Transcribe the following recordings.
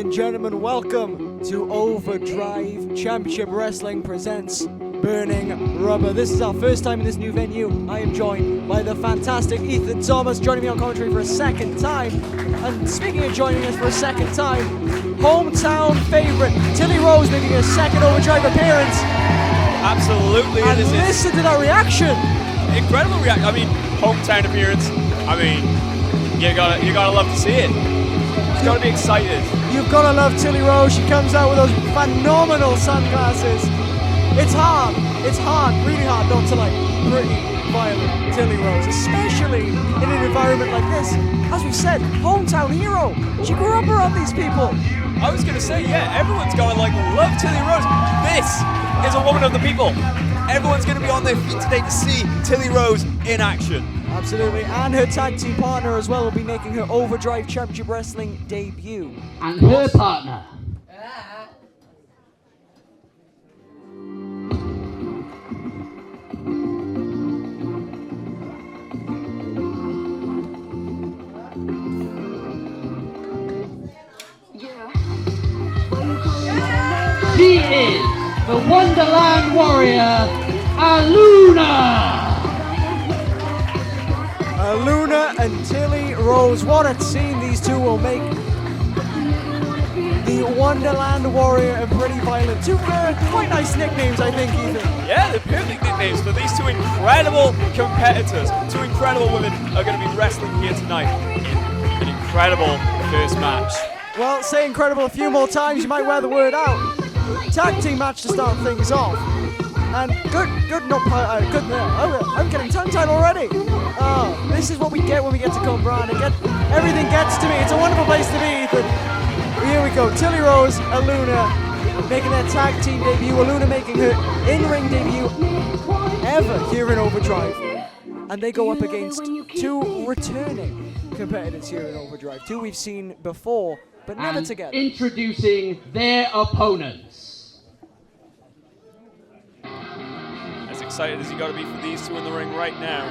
and gentlemen, welcome to Overdrive. Championship Wrestling presents Burning Rubber. This is our first time in this new venue. I am joined by the fantastic Ethan Thomas, joining me on commentary for a second time. And speaking of joining us for a second time, hometown favourite Tilly Rose making a second Overdrive appearance. Absolutely. And listen to that reaction. Incredible reaction. I mean, hometown appearance. I mean, you gotta love to see it. You've got to be excited. You've got to love Tilly Rose. She comes out with those phenomenal sunglasses. It's hard, really hard not to like pretty, violent Tilly Rose, especially in an environment like this. As we said, hometown hero. She grew up around these people. I was gonna say, yeah, everyone's gonna love Tilly Rose. This is a woman of the people. Everyone's gonna be on their feet today to see Tilly Rose in action. Absolutely, and her tag team partner as well will be making her Overdrive Championship Wrestling debut. And her partner. She is the Wonderland Warrior, Aluna! Aluna and Tilly Rose, what a scene these two will make. The Wonderland Warrior and Pretty Violent. Two quite nice nicknames, I think, Ethan. Yeah, they're perfect nicknames for these two incredible competitors. Two incredible women are going to be wrestling here tonight in an incredible first match. Well, say incredible a few more times, you might wear the word out. Tag team match to start things off. And I'm getting tongue-tied already. Oh, this is what we get when we get to Cumbrawn. Everything gets to me. It's a wonderful place to be, Ethan. Here we go. Tilly Rose, Aluna making their tag team debut. Aluna making her in-ring debut ever here in Overdrive. And they go up against two returning competitors here in Overdrive. Two we've seen before, but never together. Introducing their opponents. As excited as you got to be for these two in the ring right now,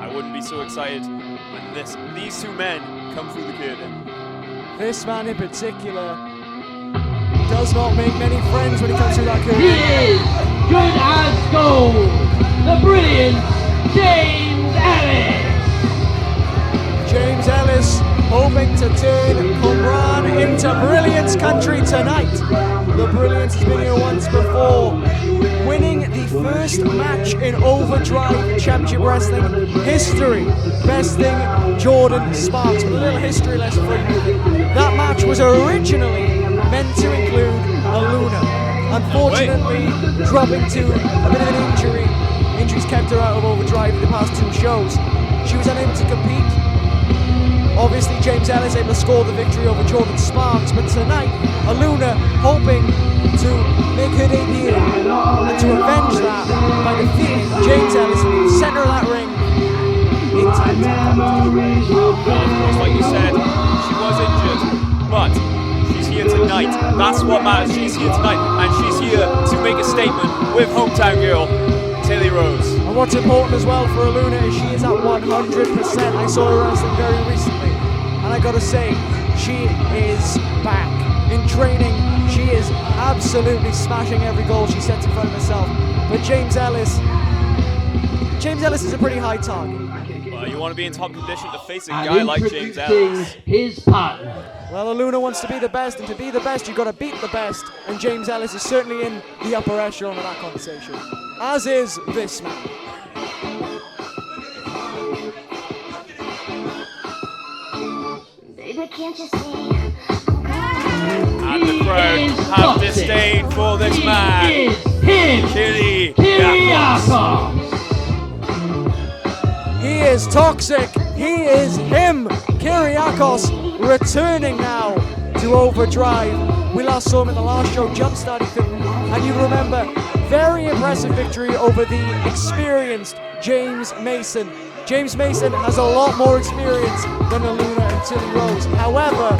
I wouldn't be so excited when these two men come through the curtain. This man in particular does not make many friends when he comes through that curtain. He is good as gold, the brilliant James Ellis. James Ellis hoping to turn Cumbrawn into Brilliance Country tonight. The Brilliance has been here once before, winning the first match in Overdrive Championship Wrestling history, besting Jordan Sparks. With a little history lesson for you. That match was originally meant to include Aluna. Unfortunately, dropping to a bit of an injury. Injuries kept her out of Overdrive in the past two shows. She was unable to compete. Obviously, James Ellis able to score the victory over Jordan Sparks, but tonight, Aluna hoping to make her debut and to avenge that by defeating James Ellis in the center of that ring in tag team. Well, of course, like you said, she was injured, but she's here tonight. That's what matters. She's here tonight, and she's here to make a statement with hometown girl Tilly Rose. And what's important as well for Aluna is she is at 100%. I saw her wrestling very recently, and I gotta say, she is back. In training, she is absolutely smashing every goal she sets in front of herself. But James Ellis is a pretty high target. Well, you want to be in top condition to face a guy like James Ellis. His partner. Well, Aluna wants to be the best, and to be the best, you've got to beat the best. And James Ellis is certainly in the upper echelon of that conversation, as is this man. Baby, can't you see? And the crowd have disdain for this man. He is him, Kyriacos. He is toxic. He is him, Kyriacos, returning now to Overdrive. We last saw him in the last show, Jumpstart, and you remember, very impressive victory over the experienced James Mason. James Mason has a lot more experience than Aluna and Tilly Rose. However,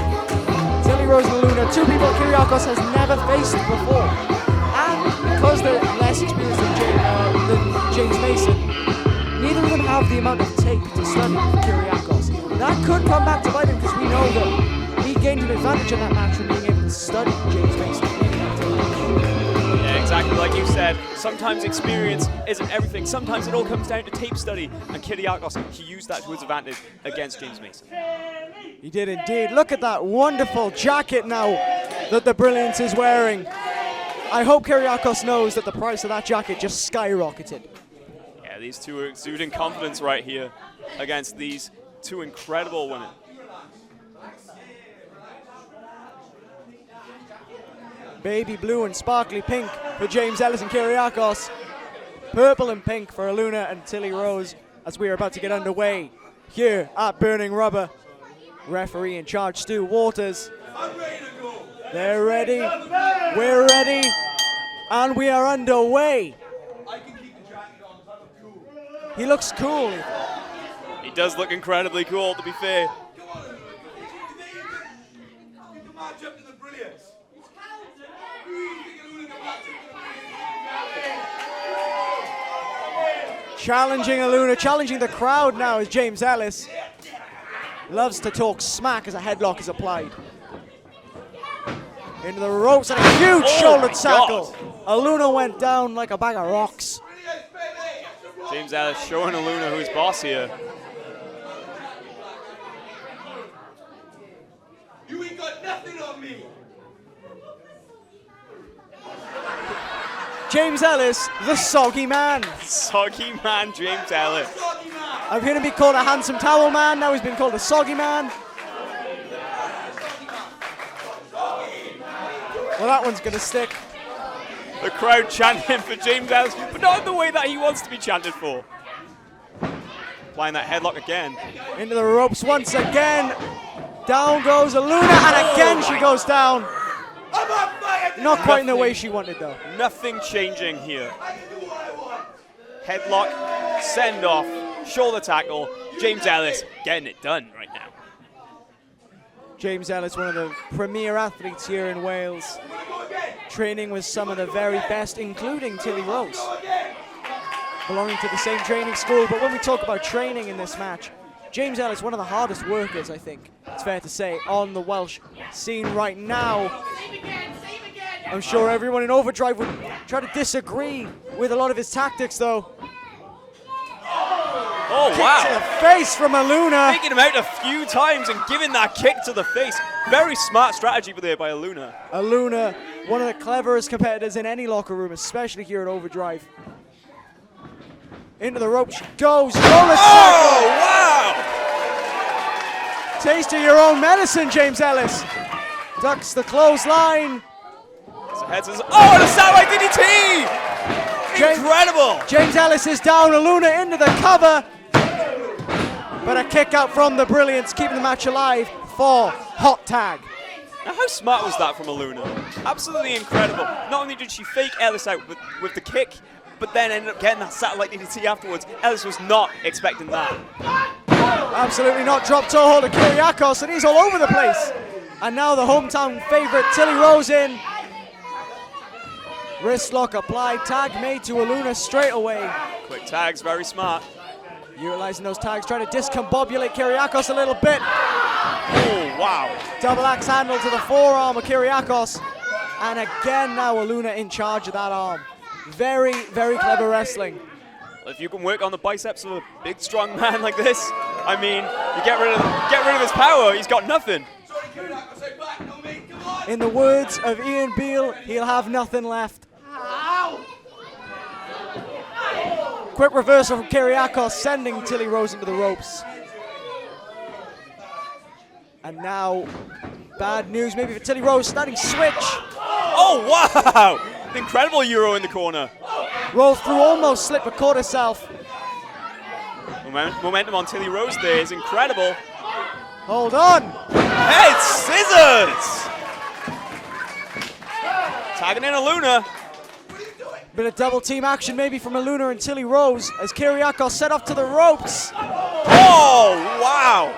Tilly Rose and Aluna, two people Kyriacos has never faced before. And because they're less experienced than James Mason, neither of them have the amount of tape to study Kyriacos. That could come back to bite him because we know that he gained an advantage in that match from being able and study James Mason. Yeah, exactly like you said. Sometimes experience isn't everything. Sometimes it all comes down to tape study. And Kyriacos, he used that to his advantage against James Mason. He did indeed. Look at that wonderful jacket now that the Brilliance is wearing. I hope Kyriacos knows that the price of that jacket just skyrocketed. Yeah, these two are exuding confidence right here against these two incredible women. Baby blue and sparkly pink for James Ellis and Kyriacos. Purple and pink for Aluna and Tilly Rose as we are about to get underway here at Burning Rubber. Referee in charge, Stu Waters. They're ready, we're ready, and we are underway. He looks cool. He does look incredibly cool, to be fair. Challenging Aluna, challenging the crowd now is James Ellis. Loves to talk smack as a headlock is applied. Into the ropes and a huge shoulder tackle. Aluna went down like a bag of rocks. James Ellis showing Aluna who's boss here. You ain't got nothing on me. James Ellis, the soggy man. Soggy man, James Ellis. I've heard him be called a handsome towel man, now he's been called a soggy man. Well, that one's gonna stick. The crowd chanting for James Ellis, but not in the way that he wants to be chanted for. Applying that headlock again. Into the ropes once again. Down goes Aluna, and again she goes down. Not quite in the way she wanted, though. Nothing changing here. Headlock, send off, shoulder tackle. James Ellis getting it done right now. James Ellis, one of the premier athletes here in Wales, training with some of the very best, including Tilly Rose, belonging to the same training school. But when we talk about training in this match, James Ellis, one of the hardest workers, I think it's fair to say, on the Welsh scene right now. I'm sure everyone in Overdrive would try to disagree with a lot of his tactics, though. Oh, wow. Kick to the face from Aluna. Taking him out a few times and giving that kick to the face. Very smart strategy there by Aluna. Aluna, one of the cleverest competitors in any locker room, especially here at Overdrive. Into the rope she goes. Oh, wow! Taste of your own medicine, James Ellis. Ducks the clothesline. Heads is, oh, and a satellite DDT! Incredible! James Ellis is down. Aluna into the cover. But a kick out from the Brilliance, keeping the match alive for hot tag. Now, how smart was that from Aluna? Absolutely incredible. Not only did she fake Ellis out with the kick, but then ended up getting that satellite DDT afterwards. Ellis was not expecting that. Absolutely not. Drop toe hold of Kyriacos, and he's all over the place. And now the hometown favorite, Tilly Rose in. Wrist lock applied, tag made to Aluna straight away. Quick tags, very smart. Utilizing those tags, trying to discombobulate Kyriacos a little bit. Oh, wow. Double axe handle to the forearm of Kyriacos. And again now Aluna in charge of that arm. Very, very clever wrestling. Well, if you can work on the biceps of a big, strong man like this, I mean, you get rid of his power, he's got nothing. In the words of Ian Beale, he'll have nothing left. Quick reversal from Kyriacos, sending Tilly Rose into the ropes. And now, bad news maybe for Tilly Rose, starting switch. Oh, wow! Incredible Euro in the corner. Rolls through, almost slipped, but caught herself. Momentum on Tilly Rose there is incredible. Hold on. Head scissors! Tagging in Aluna. Bit of double team action maybe from Aluna and Tilly Rose as Kyriacos set off to the ropes. Oh, wow!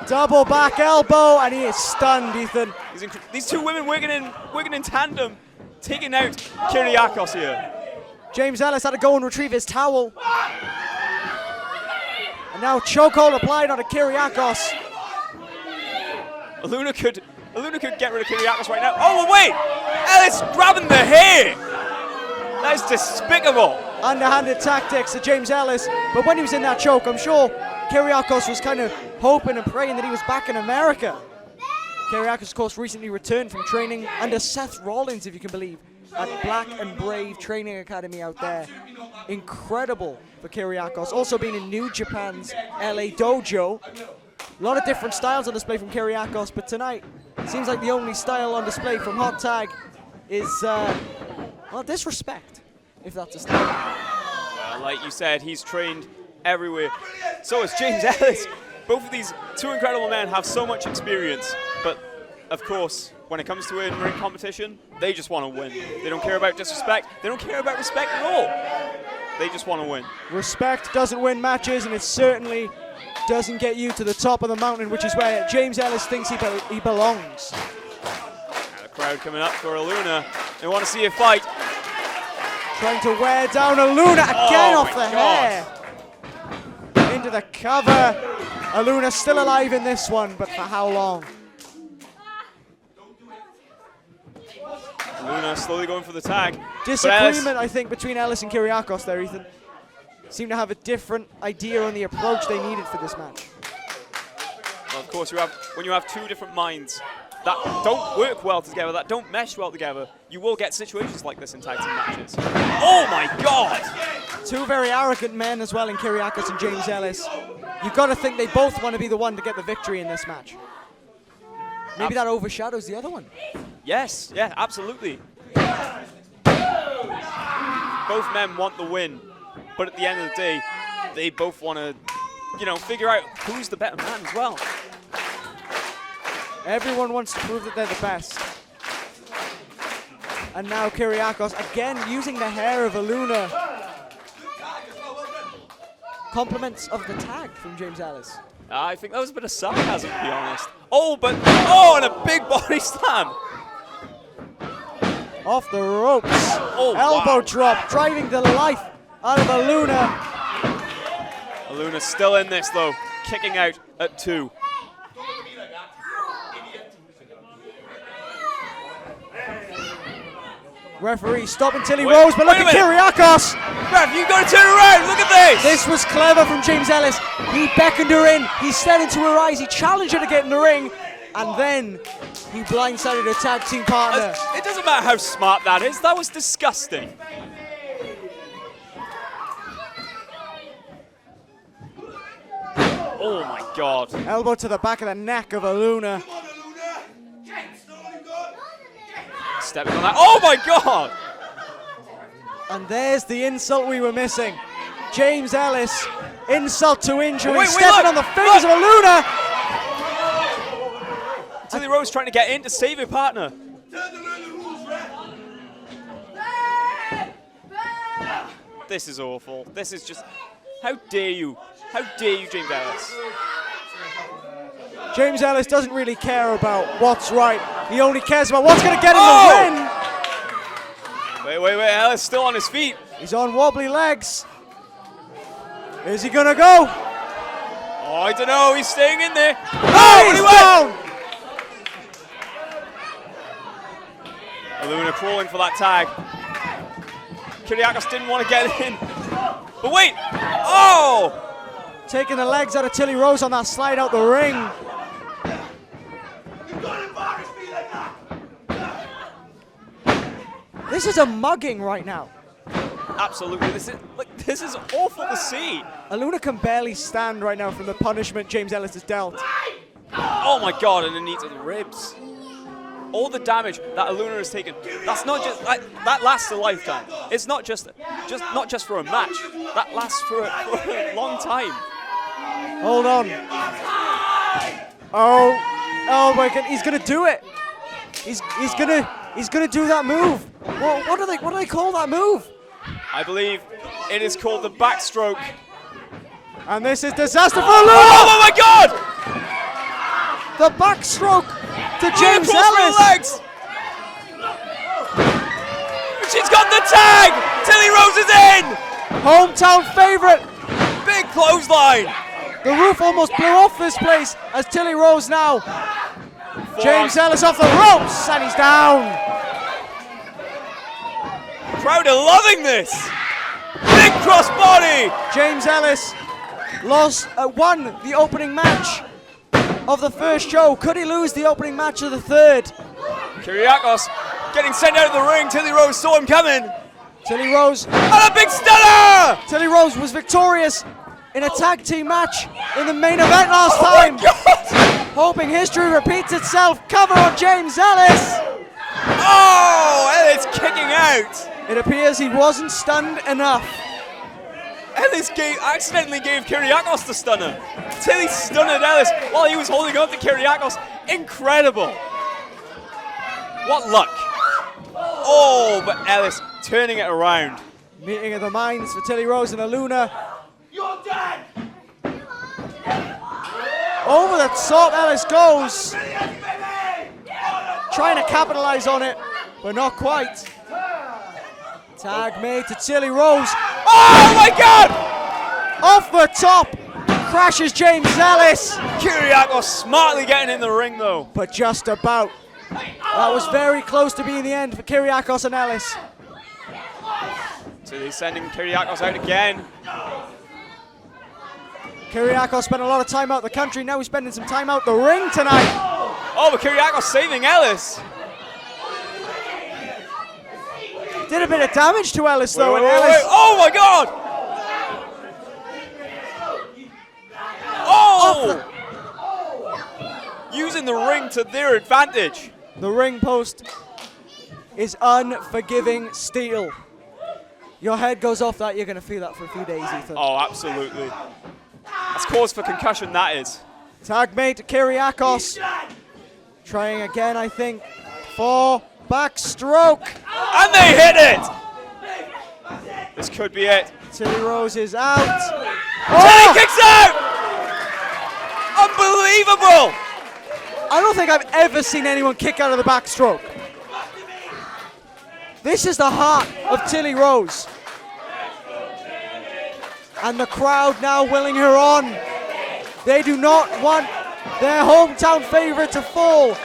Double back elbow, and he is stunned, Ethan. These two women working in tandem, taking out Kyriacos here. James Ellis had to go and retrieve his towel. And now chokehold applied onto Kyriacos. Aluna could Aluna could get rid of Kyriacos right now. Oh, wait! Ellis grabbing the hair! That is despicable. Underhanded tactics to James Ellis, but when he was in that choke, I'm sure Kyriacos was kind of hoping and praying that he was back in America. Kyriacos, of course, recently returned from training under Seth Rollins, if you can believe, at Black and Brave Training Academy out there. Incredible for Kyriacos. Also being in New Japan's LA Dojo. A lot of different styles on display from Kyriacos, but tonight, it seems like the only style on display from Hot Tag is, well, disrespect, if that's a style. Well, like you said, he's trained everywhere. So is James Ellis. Both of these two incredible men have so much experience, but of course, when it comes to in-ring competition, they just want to win. They don't care about disrespect. They don't care about respect at all. They just want to win. Respect doesn't win matches, and it certainly doesn't get you to the top of the mountain, which is where James Ellis thinks he belongs. And the crowd coming up for Aluna. They want to see a fight. Trying to wear down Aluna again off the hair. Into the cover. Aluna still alive in this one, but for how long? Aluna slowly going for the tag. Disagreement, I think, between Ellis and Kyriacos there, Ethan. Seem to have a different idea on the approach they needed for this match. Well, of course, when you have two different minds that don't work well together, that don't mesh well together, you will get situations like this in tag team matches. Oh my God! Two very arrogant men as well in Kyriacos and James Ellis. You've got to think they both want to be the one to get the victory in this match. Maybe that overshadows the other one. Yes, yeah, absolutely. Both men want the win, but at the end of the day, they both want to, figure out who's the better man as well. Everyone wants to prove that they're the best. And now Kyriacos again using the hair of Aluna. Compliments of the tag from James Ellis. I think that was a bit of sarcasm, to be honest. And a big body slam. Off the ropes. Oh, elbow wow. drop, driving the life out of Aluna. Aluna's still in this, though, kicking out at 2. Referee stopping till he rose, but look at Kyriacos. Ref, you've got to turn around. Look at this. This was clever from James Ellis. He beckoned her in. He stared into her eyes. He challenged her to get in the ring. And then he blindsided her tag team partner. It doesn't matter how smart that is. That was disgusting. Oh, my God. Elbow to the back of the neck of Aluna. Stepping on that. Oh, my God. And there's the insult we were missing. James Ellis, insult to injury, stepping on the fingers of Aluna. Tilly Rose trying to get in to save her partner. This is awful. This is just, how dare you? How dare you, James Ellis? James Ellis doesn't really care about what's right. He only cares about what's going to get him the win. Wait, Ellis still on his feet. He's on wobbly legs. Is he going to go? Oh, I don't know. He's staying in there. Oh, he's down. Aluna crawling for that tag. Kyriacos didn't want to get in. But wait. Oh! Taking the legs out of Tilly Rose on that slide out the ring. This is a mugging right now. Absolutely. This is awful to see. Aluna can barely stand right now from the punishment James Ellis has dealt. Oh my God, and a knee to the ribs. All the damage that Aluna has taken, that's not just that lasts a lifetime. It's not just for a match. That lasts for a long time. Hold on. Oh my God, he's gonna do it. He's gonna do that move. What do they call that move? I believe it is called the backstroke. And this is disaster for Aluna. Oh my God! The backstroke to James Ellis. Legs. She's got the tag. Tilly Rose is in. Hometown favorite. Big clothesline. The roof almost blew off this place as Tilly Rose now James Ellis off the ropes, and he's down. Crowd are loving this. Big crossbody. James Ellis won the opening match of the first show. Could he lose the opening match of the third? Kyriacos getting sent out of the ring. Tilly Rose saw him coming. Tilly Rose. And a big stunner! Tilly Rose was victorious in a tag team match in the main event last time. Hoping history repeats itself. Cover on James Ellis. Oh, Ellis kicking out. It appears he wasn't stunned enough. Ellis accidentally gave Kyriacos the stunner. Tilly stunned Ellis while he was holding on to Kyriacos. Incredible. What luck. Oh, but Ellis turning it around. Meeting of the minds for Tilly Rose and Aluna. You're dead! Over the top Ellis goes. Trying to capitalize on it, but not quite. Tag made to Tilly Rose. Oh my God! Off the top, crashes James Ellis. Kyriacos smartly getting in the ring though. But just about. That was very close to being the end for Kyriacos and Ellis. So they're sending Kyriacos out again. Kyriacos spent a lot of time out the country, now he's spending some time out the ring tonight. Oh, but Kyriacos saving Ellis. Did a bit of damage to Ellis though, and Wait. Ellis. Oh my God! Oh! Using the ring to their advantage. The ring post is unforgiving steel. Your head goes off that, you're going to feel that for a few days, Ethan. Oh, absolutely. That's cause for concussion, that is. Tag made to Kyriacos. Trying again, I think, for backstroke. And they hit it! This could be it. Tilly Rose is out. Tilly kicks out! Unbelievable! I don't think I've ever seen anyone kick out of the backstroke. This is the heart of Tilly Rose. And the crowd now willing her on. They do not want their hometown favorite to fall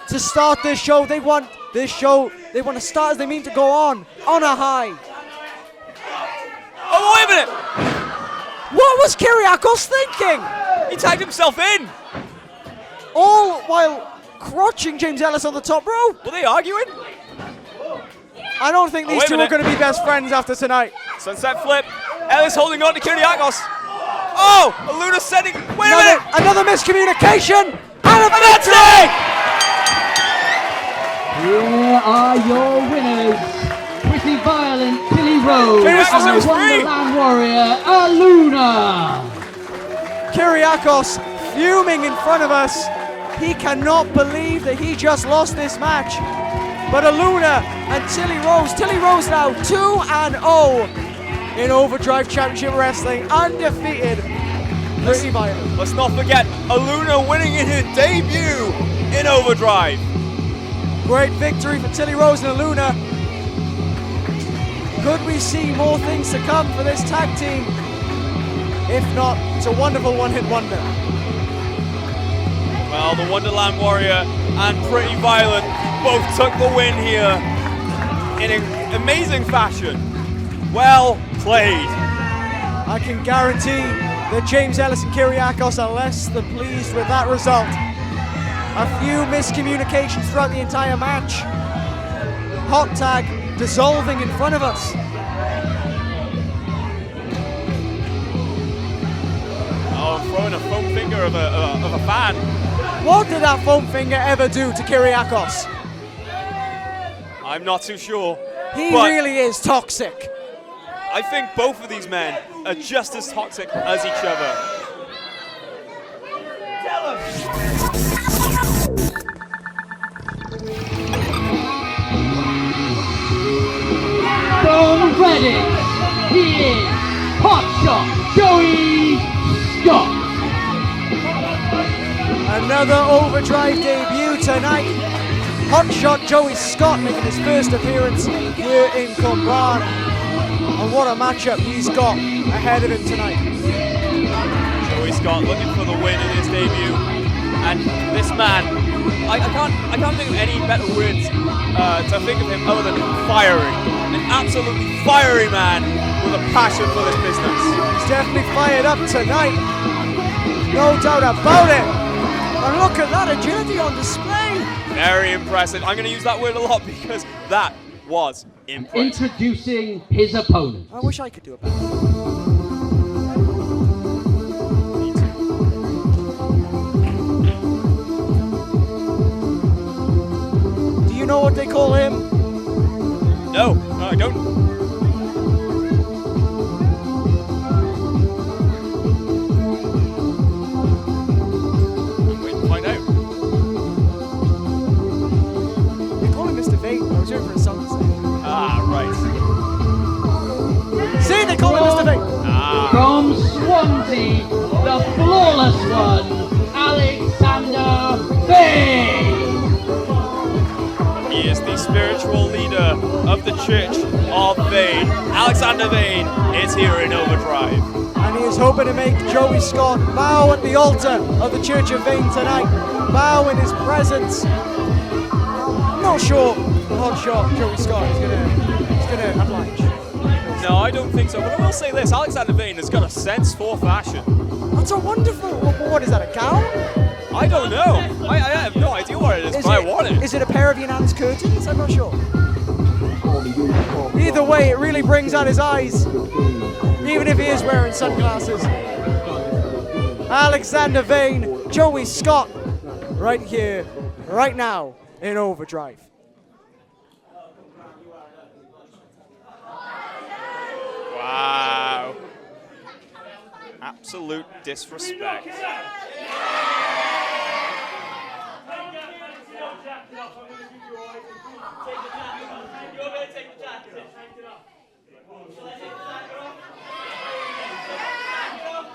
to start this show. They want this show, they want to start as they mean to go on a high. Oh, wait a minute! What was Kyriacos thinking? He tagged himself in. All while crotching James Ellis on the top rope. Were they arguing? I don't think these wait a two are minute. going to be best friends after tonight. Sunset flip. Ellis holding on to Kyriacos. Oh, Aluna setting. Wait a minute! Another miscommunication and a That's victory! it! Here are your winners. Pretty violent Tilly Rose Kyriacos and was free. Wonderland Warrior Aluna. Kyriacos fuming in front of us. He cannot believe that he just lost this match. But Aluna and Tilly Rose now 2-0 in Overdrive Championship Wrestling, undefeated. Pretty violent. Let's not forget Aluna winning in her debut in Overdrive. Great victory for Tilly Rose and Aluna. Could we see more things to come for this tag team? If not, it's a wonderful one-hit wonder. Well, the Wonderland Warrior and Pretty Violent both took the win here in an amazing fashion. Well played. I can guarantee that James Ellis and Kyriacos are less than pleased with that result. A few miscommunications throughout the entire match. Hot tag dissolving in front of us. Oh, throwing a foam finger of a fan. What did that foam finger ever do to Kyriacos? I'm not too sure. He but really is toxic. I think both of these men are just as toxic as each other. From Reading, he is Hotshot Joey Scott. Another Overdrive debut tonight. Hotshot Joey Scott making his first appearance here in Cumbrawn. And what a matchup he's got ahead of him tonight. Joey Scott looking for the win in his debut. And this man, I can't think of any better words to think of him other than fiery. An absolutely fiery man with a passion for this business. He's definitely fired up tonight. No doubt about it. And look at that agility on display. Very impressive. I'm going to use that word a lot because that was impressive. Introducing his opponent. I wish I could do it better. Do you know what they call him? No, I don't. I'm waiting to find out. They call him Mr. Vaughan. I was waiting for a song to say. Ah, right. See, they call him Mr. Vaughan. From Swansea, the flawless one, Alexander Vaughan. He is the spiritual leader of the Church of Vaughan. Alexander Vaughan is here in Overdrive. And he is hoping to make Joey Scott bow at the altar of the Church of Vaughan tonight. Bow in his presence. Not sure the hot shot Joey Scott is gonna oblige. No, I don't think so. But I will say this: Alexander Vaughan has got a sense for fashion. That's a wonderful. What is that? A gown? I don't know. I have no idea what it is, but I want it. Is it a pair of Yanan's curtains? I'm not sure. Either way, it really brings out his eyes, even if he is wearing sunglasses. Alexander Vaughan, Joey Scott, right here, right now in Overdrive. Wow. Absolute disrespect.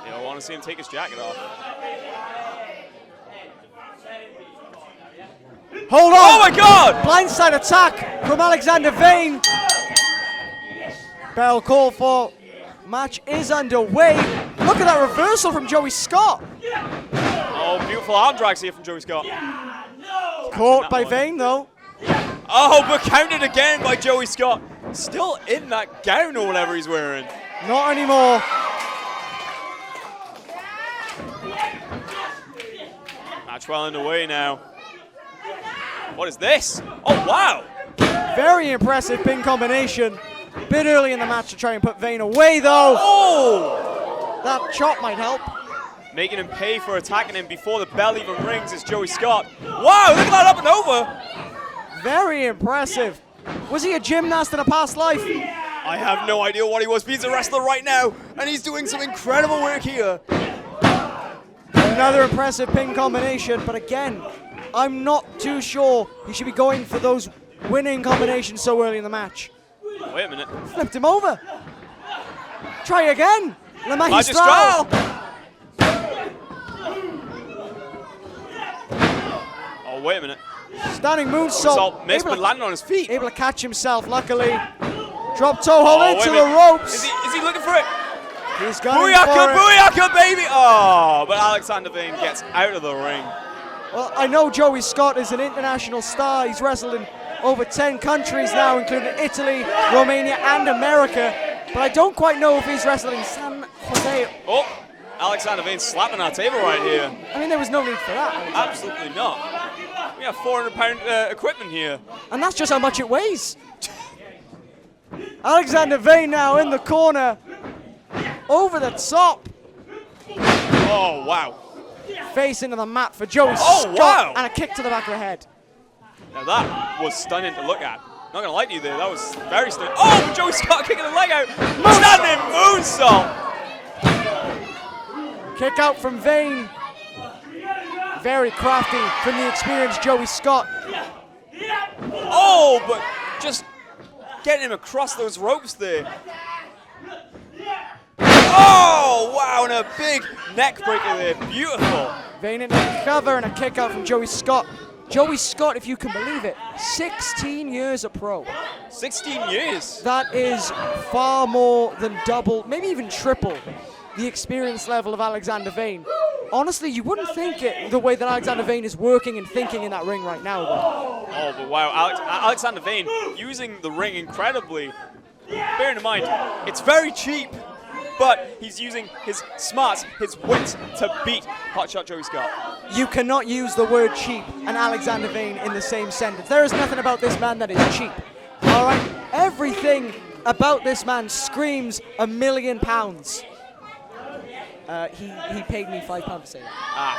You don't want to see him take his jacket off. Hold on! Oh my God! Blindside attack from Alexander Vaughan. Bell call for. Match is underway. Look at that reversal from Joey Scott. Oh, beautiful arm drags here from Joey Scott. Caught by Vaughan though. Oh, but counted again by Joey Scott. Still in that gown or whatever he's wearing. Not anymore. Match well underway now. What is this? Oh, wow. Very impressive pin combination. Bit early in the match to try and put Vaughan away though. Oh! That chop might help. Making him pay for attacking him before the bell even rings is Joey Scott. Wow, look at that up and over. Very impressive. Was he a gymnast in a past life? I have no idea what he was, but he's a wrestler right now, and he's doing some incredible work here. Another impressive pin combination, but again, I'm not too sure he should be going for those winning combinations so early in the match. Wait a minute. Flipped him over. Try again. La Magistral. Oh, wait a minute. Standing moonsault. Missed, but landing on his feet. Able to catch himself, luckily. Drop toe hold into wait a the ropes. Is he looking for it? He's got Booyaka, booyaka, baby! Oh, but Alexander Vaughan gets out of the ring. Well, I know Joey Scott is an international star. He's wrestled in over 10 countries now, including Italy, Romania, and America. But I don't quite know if he's wrestled in San Jose. Oh, Alexander Vaughan slapping our table right here. I mean, there was no need for that. Absolutely not. We have 400-pound equipment here. And that's just how much it weighs. Alexander Vaughan now in the corner. Over the top. Oh, wow. Face into the mat for Joey Scott. Wow. And a kick to the back of the head. Now that was stunning to look at. Not gonna lie to you there, that was very stunning. Oh, Joey Scott kicking the leg out. Standing moonsault. Kick out from Vaughan. Very crafty from the experienced Joey Scott. Oh, but just getting him across those ropes there. Oh, wow, and a big neck breaker there. Beautiful. Vaughan into the cover and a kick out from Joey Scott. Joey Scott, if you can believe it, 16 years a pro. 16 years. That is far more than double, maybe even triple, the experience level of Alexander Vaughan. Honestly, you wouldn't think it the way that Alexander Vaughan is working and thinking in that ring right now, though. Oh, but wow, Alexander Vaughan using the ring incredibly. Bearing in mind, it's very cheap, but he's using his smarts, his wits to beat Hotshot Joey Scott. You cannot use the word cheap and Alexander Vaughan in the same sentence. There is nothing about this man that is cheap. All right? Everything about this man screams £1 million. He paid me £5 to say that.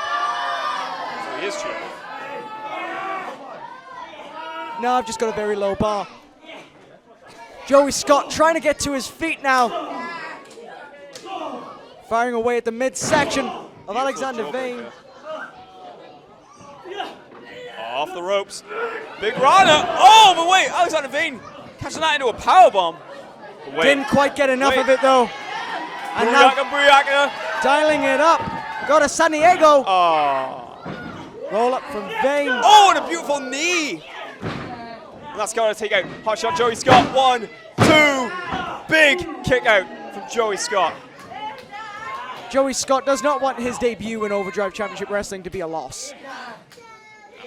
So he is cheap. No, I've just got a very low bar. Joey Scott trying to get to his feet now. Firing away at the midsection of Alexander Vaughan. Off the ropes. Big Rana. Oh, but wait, Alexander Vaughan catching that into a powerbomb. Didn't quite get enough of it, though. And now Booyaka. dialing it up. Go to San Diego. Oh. Roll up from Vaughan. Oh, and a beautiful knee. And that's got to take out Hotshot Joey Scott. 1, 2. Big kick out from Joey Scott. Joey Scott does not want his debut in Overdrive Championship Wrestling to be a loss.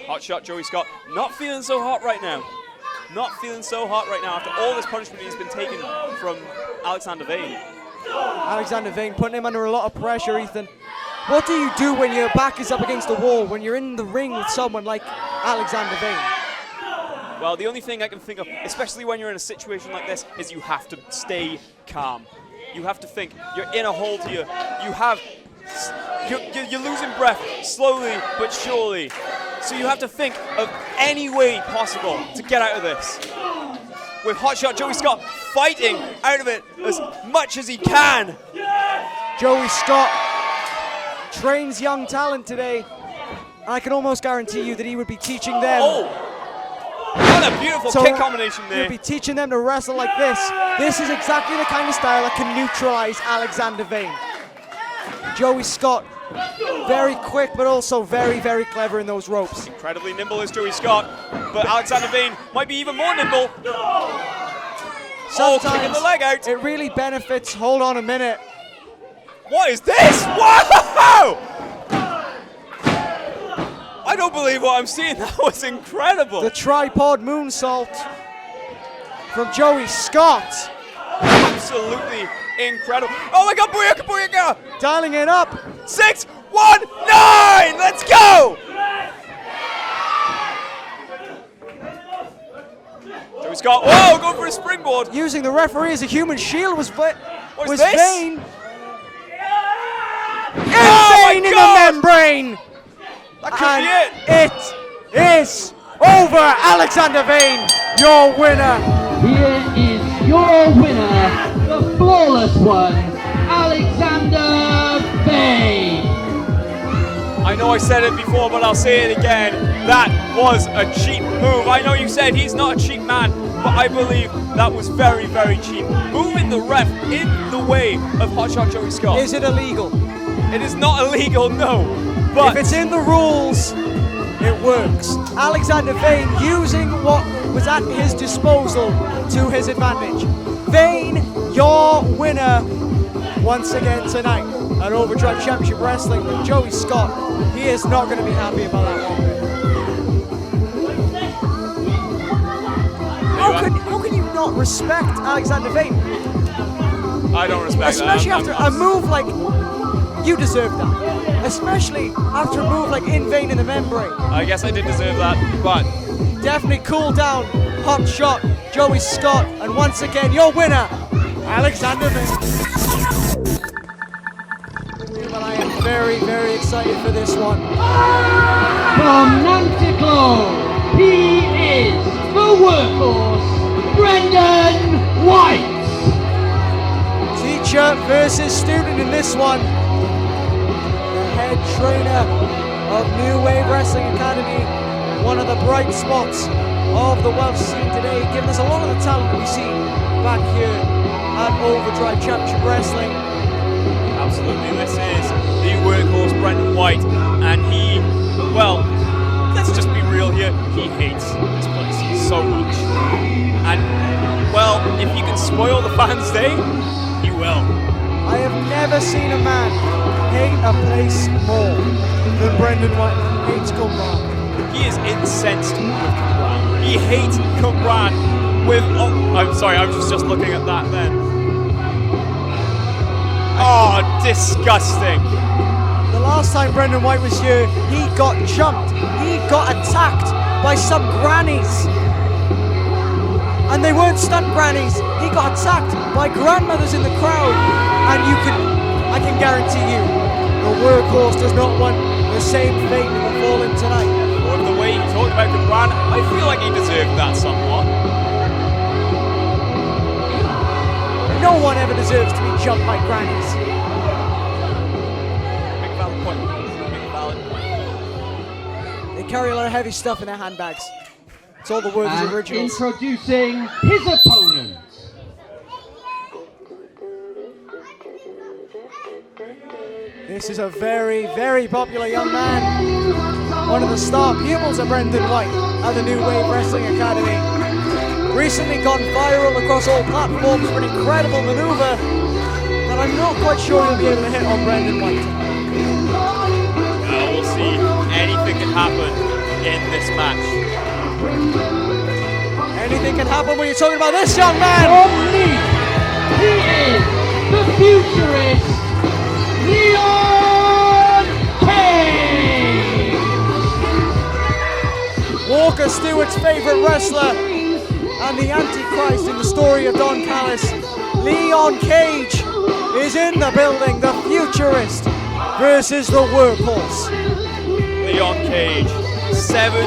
Hotshot Joey Scott not feeling so hot right now. Not feeling so hot right now after all this punishment he's been taking from Alexander Vaughan. Alexander Vaughan putting him under a lot of pressure, Ethan. What do you do when your back is up against the wall, when you're in the ring with someone like Alexander Vaughan? Well, the only thing I can think of, especially when you're in a situation like this, is you have to stay calm. You have to think. You're in a hold here. You're losing breath slowly but surely. So you have to think of any way possible to get out of this. With Hotshot Joey Scott fighting out of it as much as he can. Joey Scott trains young talent today. I can almost guarantee you that he would be teaching them. Oh! What a beautiful kick combination there. He'll be teaching them to wrestle like this. This is exactly the kind of style that can neutralize Alexander Vaughan. Joey Scott, very quick, but also very, very clever in those ropes. Incredibly nimble is Joey Scott, but Alexander Vaughan might be even more nimble. Sometimes kicking the leg out. It really benefits. Hold on a minute. What is this? Wow! I don't believe what I'm seeing. That was incredible. The tripod moonsault from Joey Scott. Absolutely incredible. Oh my God, booyaka, booyaka. Dialing it up. 6, 1, 9. Let's go. Joey Scott, whoa, going for a springboard. Using the referee as a human shield was What's this? Vaughan. Oh Vaughan in the membrane. That could be it. It is over. Alexander Vaughan, your winner. Here is your winner, the flawless one, Alexander Vaughan. I know I said it before, but I'll say it again. That was a cheap move. I know you said he's not a cheap man, but I believe that was very, very cheap. Moving the ref in the way of Hotshot Joey Scott. Is it illegal? It is not illegal, no. But if it's in the rules, it works. Alexander Vaughan using what was at his disposal to his advantage. Vaughan, your winner once again tonight at Overdrive Championship Wrestling. But Joey Scott, he is not going to be happy about that one. How can you not respect Alexander Vaughan? I don't respect Especially that. after a move like, you deserve that. Especially after a move like in Vaughan in the membrane. I guess I did deserve that, but definitely cool down. Hot shot, Joey Scott, and once again your winner, Alexander Vaughan. Well, I am very, very excited for this one. From Nantico, he is the workhorse, Brendan White. Teacher versus student in this one. Head trainer of New Wave Wrestling Academy, one of the bright spots of the Welsh scene today, giving us a lot of the talent we see back here at Overdrive Championship Wrestling. absolutely, this is the workhorse Brendan White, and he, well, let's just be real here, he hates this place so much. And, well, if you can spoil the fans' day, he will. I have never seen a man hate a place more than Brendan White hates Cumbrawn. He is incensed with Cumbrawn. He hates Cumbrawn with... Oh, I'm sorry, I was just looking at that then. Oh, disgusting. The last time Brendan White was here, he got jumped. He got attacked by some grannies. And they weren't stunt grannies. He got attacked by grandmothers in the crowd. And I can guarantee you, the workhorse does not want the same fate to befall him tonight. Or the way he talked about Cumbrawn, I feel like he deserved that somewhat. No one ever deserves to be jumped by grannies. Big valid point. Big valid point. They carry a lot of heavy stuff in their handbags. It's all the Worthies And originals. introducing his opponent. This is a very, very popular young man. One of the star pupils of Brendan White at the New Wave Wrestling Academy. Recently gone viral across all platforms for an incredible maneuver that I'm not quite sure he'll be able to hit on Brendan White. We'll see. Anything can happen in this match. Anything can happen when you're talking about this young man. Only he is the futurist, Leon Kane. Walker Stewart's favorite wrestler and the Antichrist in the story of Don Callis. Leon Cage is in the building, the futurist versus the workhorse. Leon Cage, 17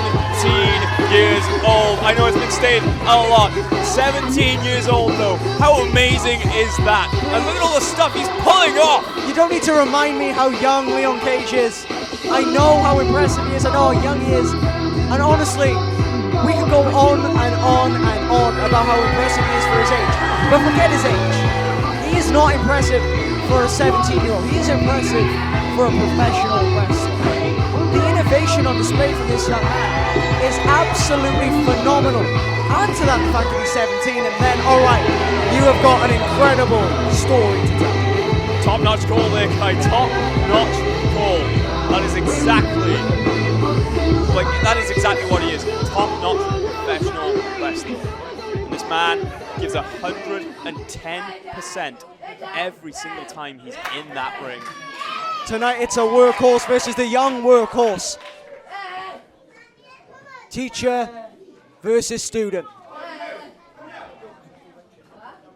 years old. I know it's been stated a lot. 17 years old though. How amazing is that? And look at all the stuff he's pulling off. You don't need to remind me how young Leon Cage is. I know how impressive he is, I know how young he is. And honestly, we can go on and on and on about how impressive he is for his age. But forget his age. He is not impressive for a 17-year-old. He is impressive for a professional wrestler. The innovation on display from this young man is absolutely phenomenal. Add to that the fact that he's 17 and then, alright, you have got an incredible story to tell. Top-notch call there, Kai. Top-notch call. That is exactly what he is. Top-notch professional wrestler. This man gives 110% every single time he's in that ring. Tonight it's a workhorse versus the young workhorse. Teacher versus student.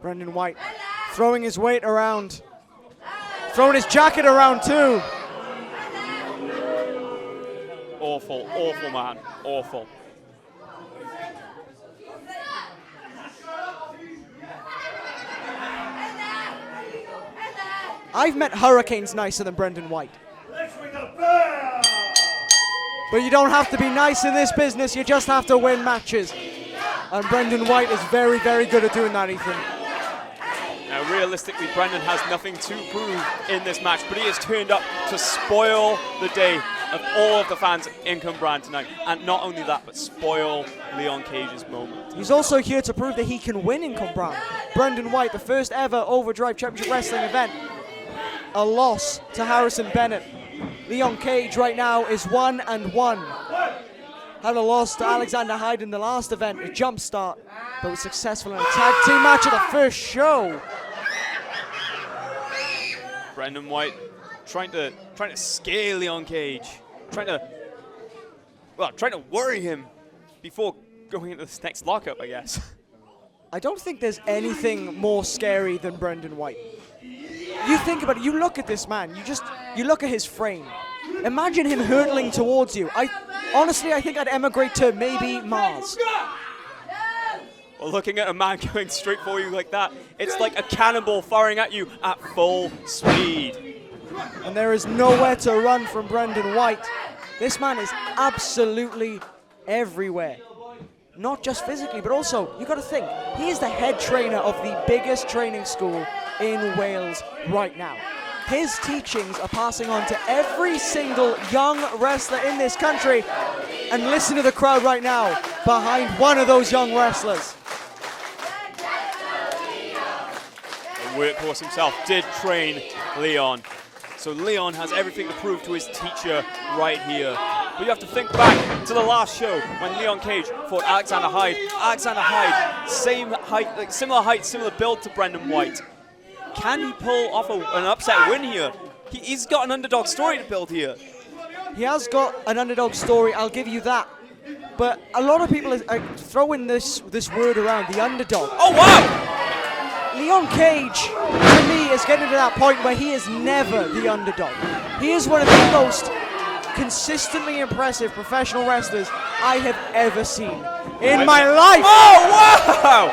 Brendan White throwing his weight around. Throwing his jacket around too. Awful, awful man, awful. I've met hurricanes nicer than Brendan White. But you don't have to be nice in this business, you just have to win matches. And Brendan White is very, very good at doing that, Ethan. Now, realistically, Brendan has nothing to prove in this match, but he has turned up to spoil the day of all of the fans in Cumbrawn tonight. And not only that, but spoil Leon Cage's moment. He's also here to prove that he can win in Cumbrawn. Brendan White, the first ever Overdrive Championship Wrestling event. A loss to Harrison Bennett. Leon Cage right now is 1-1. Had a loss to Alexander Hyde in the last event, a jump start, but was successful in a tag team match at the first show. Brendan White trying to scare Leon Cage, trying to worry him before going into this next lockup, I guess. I don't think there's anything more scary than Brendan White. You think about it, you look at this man, you look at his frame. Imagine him hurtling towards you. Honestly, I think I'd emigrate to maybe Mars. Well, looking at a man going straight for you like that, it's like a cannonball firing at you at full speed. And there is nowhere to run from Brendan White. This man is absolutely everywhere. Not just physically, but also, you gotta think, he is the head trainer of the biggest training school in Wales right now. His teachings are passing on to every single young wrestler in this country. And listen to the crowd right now behind one of those young wrestlers. A workhorse himself, did train Leon. So Leon has everything to prove to his teacher right here. But you have to think back to the last show when Leon Cage fought Alexander Hyde. Alexander Hyde, same height, like similar height, similar build to Brendan White. Can he pull off an upset win here? He's got an underdog story to build here. He has got an underdog story, I'll give you that. But a lot of people are throwing this word around, the underdog. Oh, wow! Leon Cage, to me, is getting to that point where he is never the underdog. He is one of the most consistently impressive professional wrestlers I have ever seen in my life. Oh, wow!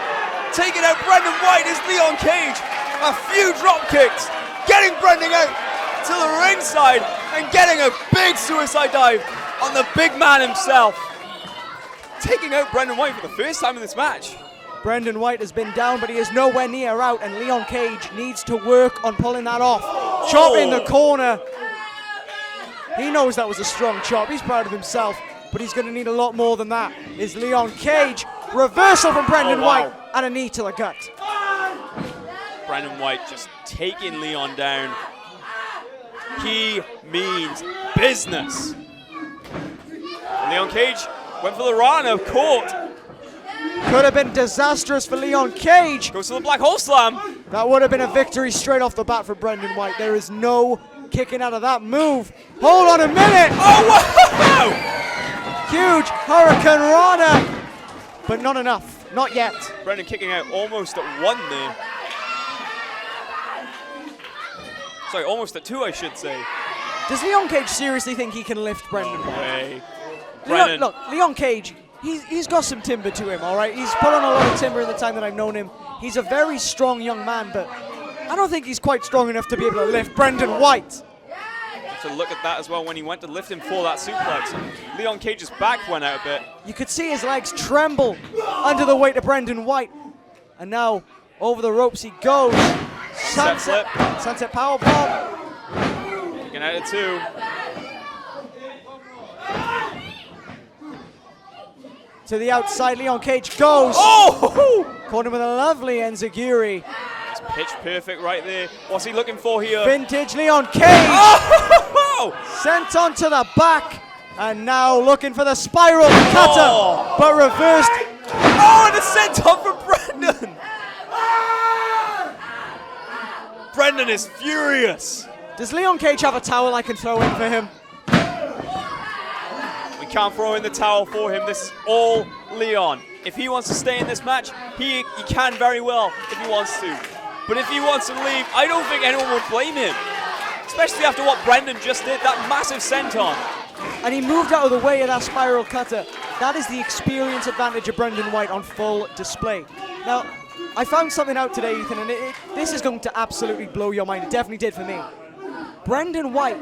Taking out Brendan White is Leon Cage. A few drop kicks, getting Brendan out to the ringside and getting a big suicide dive on the big man himself. Taking out Brendan White for the first time in this match. Brendan White has been down, but he is nowhere near out, and Leon Cage needs to work on pulling that off. Chop in the corner. He knows that was a strong chop. He's proud of himself, but he's going to need a lot more than that. Is Leon Cage. Reversal from Brendan White, and a knee to the gut. Brendan White just taking Leon down. He means business. Leon Cage went for the Rana, caught. Could have been disastrous for Leon Cage. Goes to the black hole slam. That would have been a victory straight off the bat for Brendan White. There is no kicking out of that move. Hold on a minute. Oh, wow! Huge Hurricane Rana, but not enough. Not yet. Brendan kicking out almost at 1 there. Sorry, almost at 2, I should say. Does Leon Cage seriously think he can lift Brendan White? Way. Leon Cage, he's got some timber to him, all right? He's put on a lot of timber in the time that I've known him. He's a very strong young man, but I don't think he's quite strong enough to be able to lift Brendan White. To look at that as well when he went to lift him for that suplex. Leon Cage's back went out a bit. You could see his legs tremble under the weight of Brendan White. And now, over the ropes he goes. Sunset powerbomb. Taking out at 2. To the outside, Leon Cage goes. Oh! Caught him with a lovely enziguri. It's pitch perfect right there. What's he looking for here? Vintage Leon Cage. Oh! Sent onto the back. And now looking for the spiral cutter, but reversed. Oh, and a sent on for Brendan. Brendan is furious. Does Leon Cage have a towel I can throw in for him? We can't throw in the towel for him. This is all Leon. If he wants to stay in this match, he can very well if he wants to. But if he wants to leave, I don't think anyone would blame him. Especially after what Brendan just did, that massive senton. And he moved out of the way of that spiral cutter. That is the experience advantage of Brendan White on full display. Now, I found something out today, Ethan, and this is going to absolutely blow your mind. It definitely did for me. Brendan White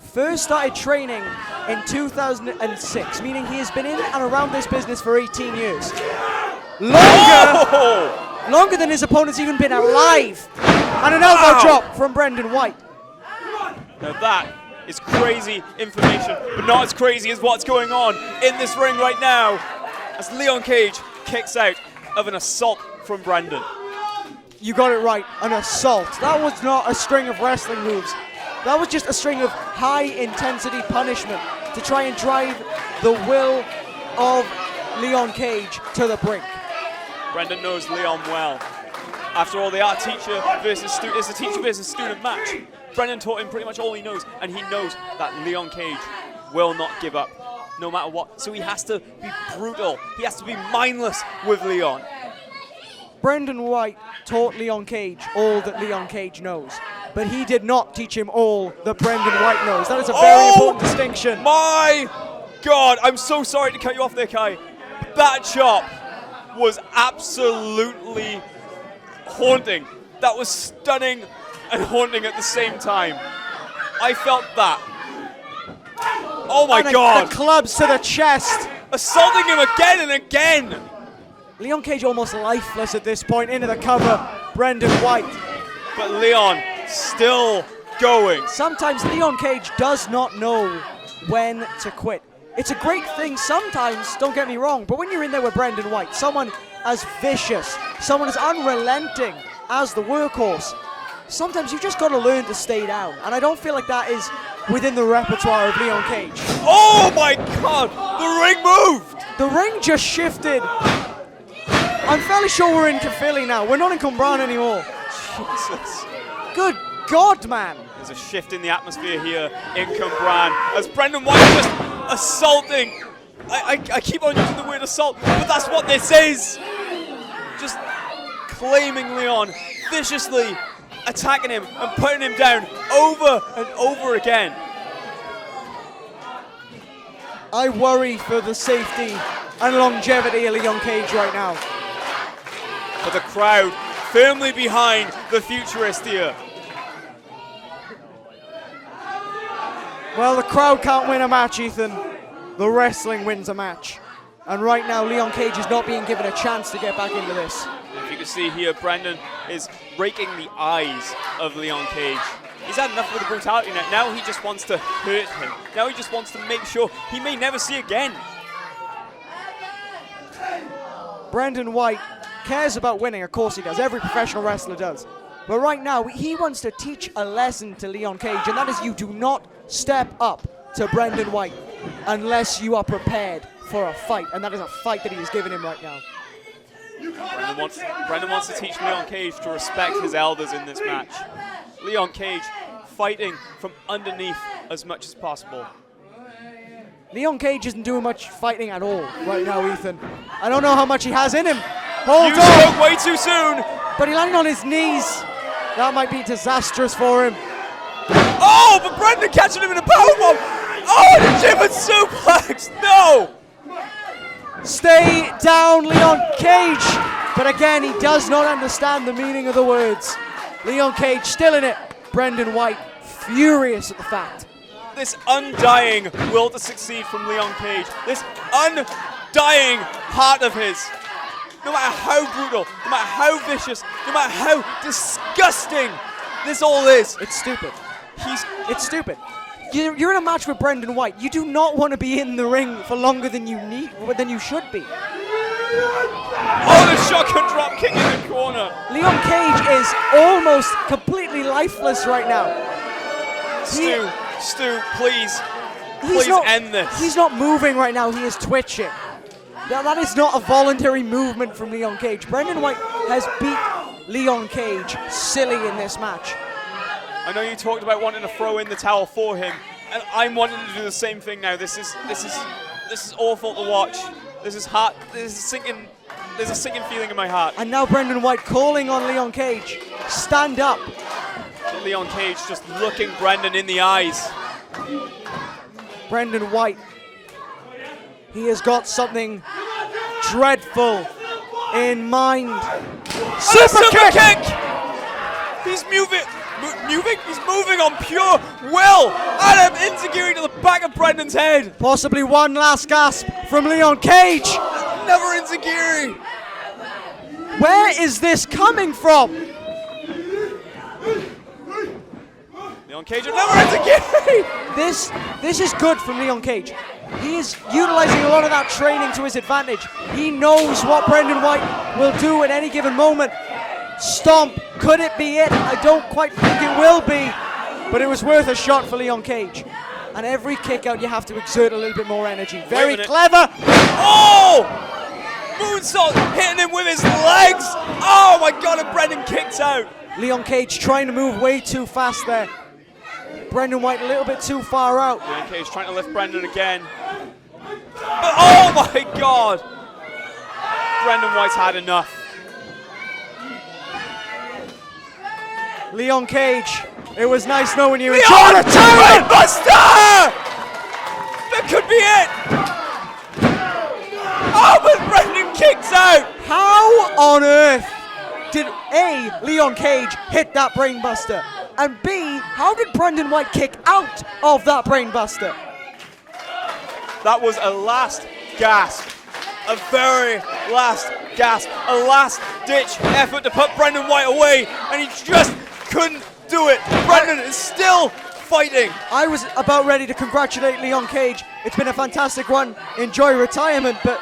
first started training in 2006, meaning he has been in and around this business for 18 years. Longer than his opponent's even been alive. And an elbow drop from Brendan White. Now that is crazy information, but not as crazy as what's going on in this ring right now as Leon Cage kicks out of an assault from Brendan. You got it right, an assault. That was not a string of wrestling moves. That was just a string of high-intensity punishment to try and drive the will of Leon Cage to the brink. Brendan knows Leon well. After all, they are teacher versus student. It's a teacher versus student match. Brendan taught him pretty much all he knows, and he knows that Leon Cage will not give up, no matter what. So he has to be brutal. He has to be mindless with Leon. Brendan White taught Leon Cage all that Leon Cage knows, but he did not teach him all that Brendan White knows. That is a very important distinction. My God, I'm so sorry to cut you off there, Kai. That chop was absolutely haunting. That was stunning and haunting at the same time. I felt that. Oh my God. The clubs to the chest. Assaulting him again and again. Leon Cage almost lifeless at this point, into the cover, Brendan White. But Leon still going. Sometimes Leon Cage does not know when to quit. It's a great thing sometimes, don't get me wrong, but when you're in there with Brendan White, someone as vicious, someone as unrelenting as the workhorse. Sometimes you've just got to learn to stay down, and I don't feel like that is within the repertoire of Leon Cage. Oh my God! The ring moved! The ring just shifted. I'm fairly sure we're in Caerphilly now. We're not in Cwmbran anymore. Jesus. Good God, man. There's a shift in the atmosphere here in Cwmbran as Brendan White is just assaulting. I keep on using the word assault, but that's what this is. Just claiming Leon, viciously attacking him and putting him down over and over again. I worry for the safety and longevity of Leon Cage right now. But the crowd firmly behind the futurist here. Well, the crowd can't win a match, Ethan. The wrestling wins a match. And right now, Leon Cage is not being given a chance to get back into this. If you can see here, Brendan is raking the eyes of Leon Cage. He's had enough with the brutality now. Now he just wants to hurt him. Now he just wants to make sure he may never see again. Brendan White cares about winning, of course he does. Every professional wrestler does. But right now, he wants to teach a lesson to Leon Cage, and that is you do not step up to Brendan White unless you are prepared for a fight, and that is a fight that he is giving him right now. Brendan wants to teach Leon Cage to respect his elders in this match. Leon Cage fighting from underneath as much as possible. Leon Cage isn't doing much fighting at all right now, Ethan. I don't know how much he has in him. Hold You on! spoke way too soon! But he landed on his knees. That might be disastrous for him. Oh, but Brendan catching him in a powerbomb! Oh, the German suplex! No! Stay down, Leon Cage. But again, he does not understand the meaning of the words. Leon Cage still in it. Brendan White furious at the fact. This undying will to succeed from Leon Cage. This undying heart of his. No matter how brutal, no matter how vicious, no matter how disgusting this all is. It's stupid. It's stupid. You're in a match with Brendan White. You do not want to be in the ring for longer than you should be. Oh, the shotgun drop kick in the corner. Leon Cage is almost completely lifeless right now. Stu, please end this. He's not moving right now. He is twitching. That is not a voluntary movement from Leon Cage. Brendan White has beat Leon Cage silly in this match. I know you talked about wanting to throw in the towel for him, and I'm wanting to do the same thing now. This is awful to watch. This is hot. This is sinking. There's a sinking feeling in my heart. And now Brendan White calling on Leon Cage. Stand up. Leon Cage just looking Brendan in the eyes. Brendan White. He has got something dreadful in mind. Super kick! He's moving. He's moving on pure will. Adam Inzaguri to the back of Brendan's head. Possibly one last gasp from Leon Cage. Never Inzaguri. Where is this coming from? Leon Cage, never Inzaguri. This is good from Leon Cage. He is utilizing a lot of that training to his advantage. He knows what Brendan White will do at any given moment. Stomp, could it be it? I don't quite think it will be, but it was worth a shot for Leon Cage. And every kick out, you have to exert a little bit more energy. Very clever. Oh! Moonsault hitting him with his legs. Oh my God, and Brendan kicked out. Leon Cage trying to move way too fast there. Brendan White a little bit too far out. Leon Cage trying to lift Brendan again. But, oh my God! Brendan White's had enough. Leon Cage, it was nice knowing you. Leon Brainbuster! That could be it! Oh, but Brendan kicks out! How on earth did A, Leon Cage hit that brainbuster? And B, how did Brendan White kick out of that brainbuster? That was a last gasp. A very last gasp. A last-ditch effort to put Brendan White away, and he just couldn't do it. Brendan is still fighting. I was about ready to congratulate Leon Cage. It's been a fantastic run. Enjoy retirement, but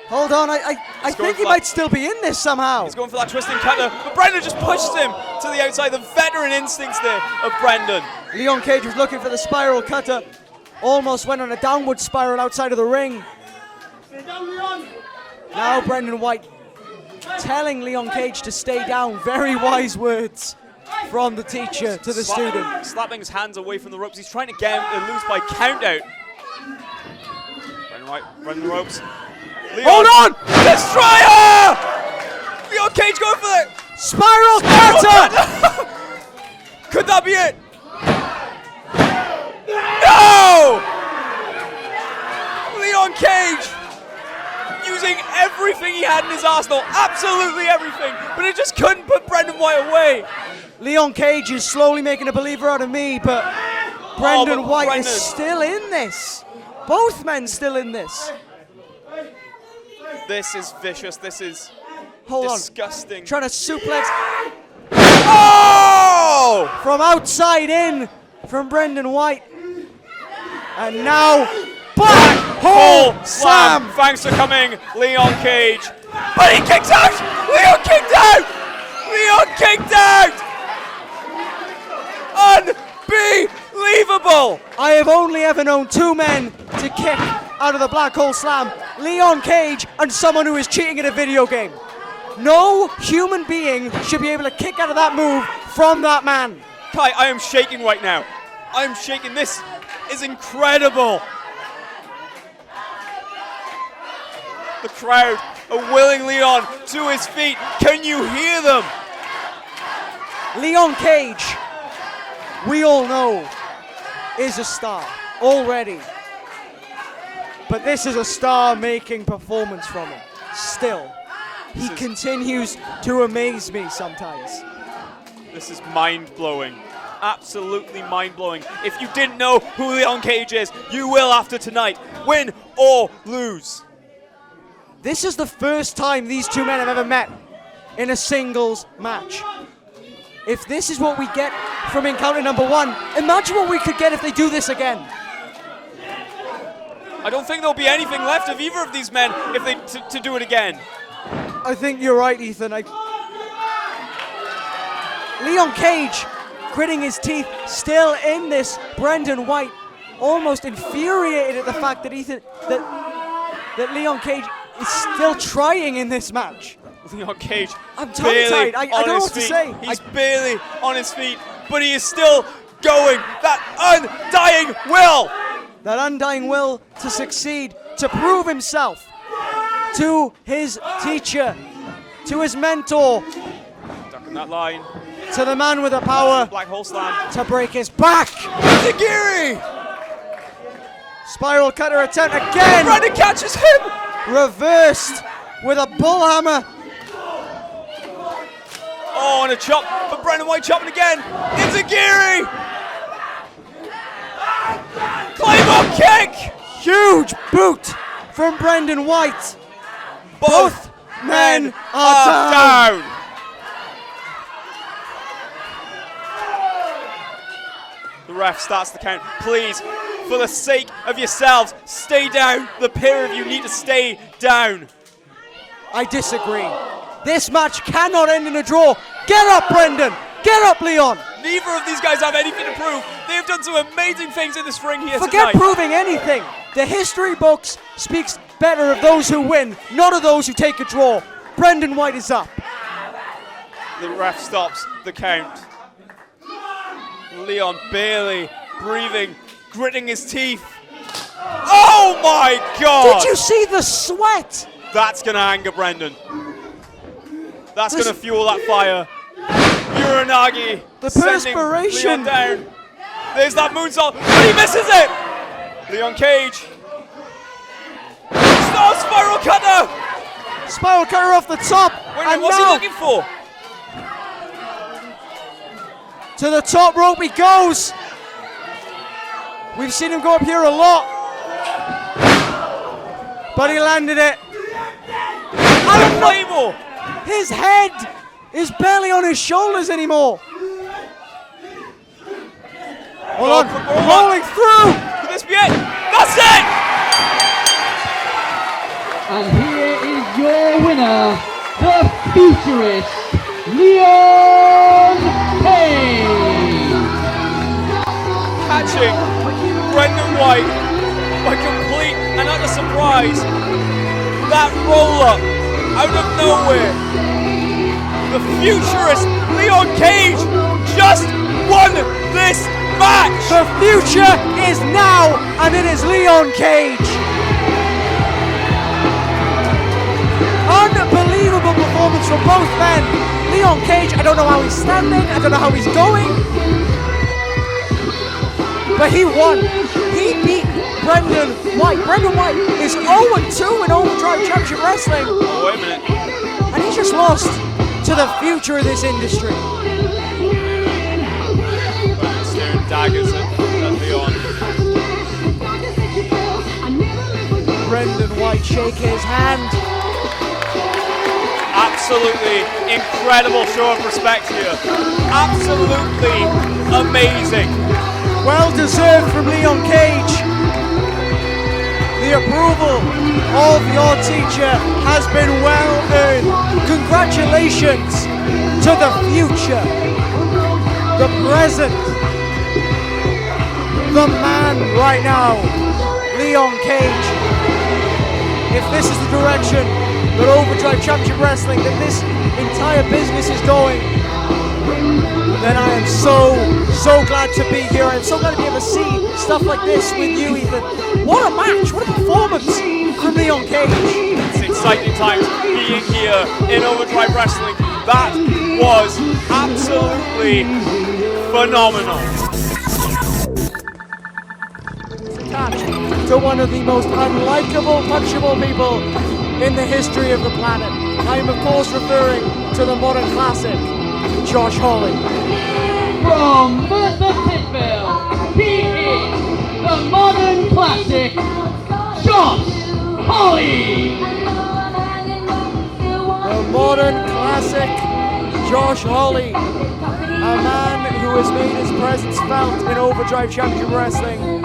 Hold on, I think he might still be in this somehow. He's going for that twisting cutter, but Brendan just pushed him to the outside. The veteran instincts there of Brendan. Leon Cage was looking for the spiral cutter. Almost went on a downward spiral outside of the ring. Now Brendan White telling Leon Cage to stay down. Very wise words from the teacher to the student. Slapping his hands away from the ropes. He's trying to get him to lose by count out. Brendan White running the ropes. Leon, hold on! Destroyer! Leon Cage going for it! Spiral cutter! Could that be it? No! Leon Cage using everything he had in his arsenal, absolutely everything, but it just couldn't put Brendan White away. Leon Cage is slowly making a believer out of me, but Brendan White is still in this. Both men still in this. This is vicious. This is disgusting. Trying to suplex. Oh! From outside in from Brendan White. And now, black hole slam. Thanks for coming, Leon Cage. But he kicks out! Leon kicked out! Leon kicked out! Unbelievable! I have only ever known two men to kick out of the black hole slam. Leon Cage and someone who is cheating in a video game. No human being should be able to kick out of that move from that man. Kai, I am shaking right now. I am shaking. This is incredible. The crowd are willing Leon to his feet. Can you hear them? Leon Cage, we all know, is a star already. But this is a star-making performance from him. Still, he continues to amaze me sometimes. This is mind-blowing. Absolutely mind-blowing. If you didn't know who Leon Cage is, you will after tonight. Win or lose. This is the first time these two men have ever met in a singles match. If this is what we get from encounter number one, imagine what we could get if they do this again. I don't think there'll be anything left of either of these men if they to do it again. I think you're right, Ethan. Leon Cage gritting his teeth, still in this. Brendan White almost infuriated at the fact that that Leon Cage is still trying in this match. Leon Cage, I'm tongue-tied. I don't know what to say. He's barely on his feet, but he is still going. That undying will. That undying will to succeed, to prove himself to his teacher, to his mentor. Ducking that line. To the man with the power. Black hole slam. To break his back. To Kyri. Spiral cutter attempt again. Brendan catches him. Reversed with a bullhammer. Oh, and a chop. But Brendan White chopping again. Into Kyri. Claymore kick. Huge boot from Brendan White. Both men are down. The ref starts the count. Please, for the sake of yourselves, stay down. The pair of you need to stay down. I disagree. This match cannot end in a draw. Get up, Brendan. Get up, Leon. Neither of these guys have anything to prove. They've done some amazing things in this ring here Forget tonight. proving anything. The history books speaks better of those who win, not of those who take a draw. Brendan White is up. The ref stops the count. Leon barely breathing, gritting his teeth. Oh my God! Did you see the sweat? That's gonna anger Brendan. That's gonna fuel that fire. Uranagi. The perspiration. Leon down. There's that moonsault, but he misses it. Leon Cage. Stop, spiral cutter. Spiral cutter off the top. Wait, and what's he now looking for? to the top rope he goes. We've seen him go up here a lot, but he landed it. Unbelievable. His head is barely on his shoulders anymore. Hold on, rolling through. Could this be it? That's it! And here futurist, Leon Kane. Catching Brendan White by complete and utter surprise. That roll-up out of nowhere. The futurist Leon Cage just won this match. The future is now, and it is Leon Cage. Unbelievable performance from both men. Leon Cage, I don't know how he's standing, I don't know how he's going, but he won. He beat Brendan White. Brendan White is 0-2 in Overdrive Championship Wrestling. Oh, wait a minute. And he just lost to the future of this industry. Staring daggers at Leon. Brendan White shake his hand. Absolutely incredible show of respect here. Absolutely amazing. Well deserved from Leon Cage. The approval of your teacher has been well earned. Congratulations to the future, the present, the man right now, Leon Cage. If this is the direction that Overdrive Championship Wrestling, that this entire business is going, then I am so glad to be here. I'm so glad to be able to see stuff like this with you, Ethan. What a match, what a performance from Leon Cage. It's exciting times being here in Overdrive Wrestling. That was absolutely phenomenal. To one of the most unlikable, punchable people in the history of the planet. I am of course referring to the modern classic, Josh Hawley. From Merthyr Tydfil, he is the modern classic, Josh Hawley. The modern classic, Josh Hawley. A man who has made his presence felt in Overdrive Championship Wrestling.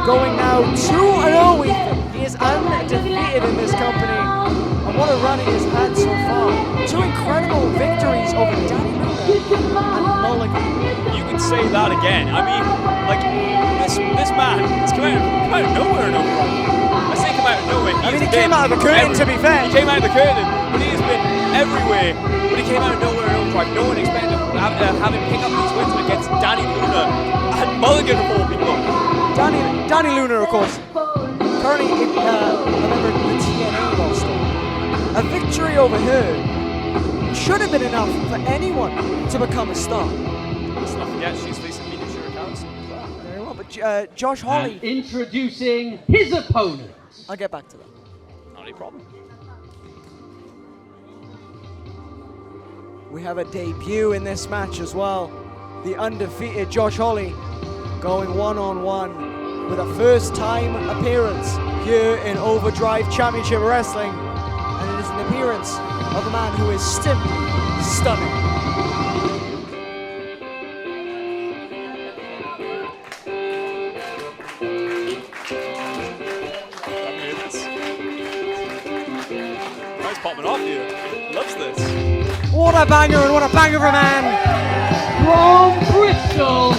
Going now 2-0, Ethan. He is undefeated in this company. And what a run he has had so far. 2 incredible victories over Danny Luna and Mulligan. You can say that again. I mean, like, this man has come out of nowhere in Overdrive. I say come out of nowhere. I mean, he came out of the curtain, to be fair. He came out of the curtain, but he has been everywhere. But he came out of nowhere in Overdrive. No one expected him to have him pick up these wins against Danny Luna and Mulligan of all people. Danny Luna, of course, currently a member of the TNA roster. A victory over her should have been enough for anyone to become a star. Let's not forget she's facing Mina Kyriacos. Very well, but Josh Hawley. And introducing his opponent. I'll get back to that. Not any problem. We have a debut in this match as well. The undefeated Josh Hawley going one-on-one with a first-time appearance here in Overdrive Championship Wrestling. And it is an appearance of a man who is simply stunning. Guy's popping off here. Loves this. What a banger and what a banger of a man. From Bristol,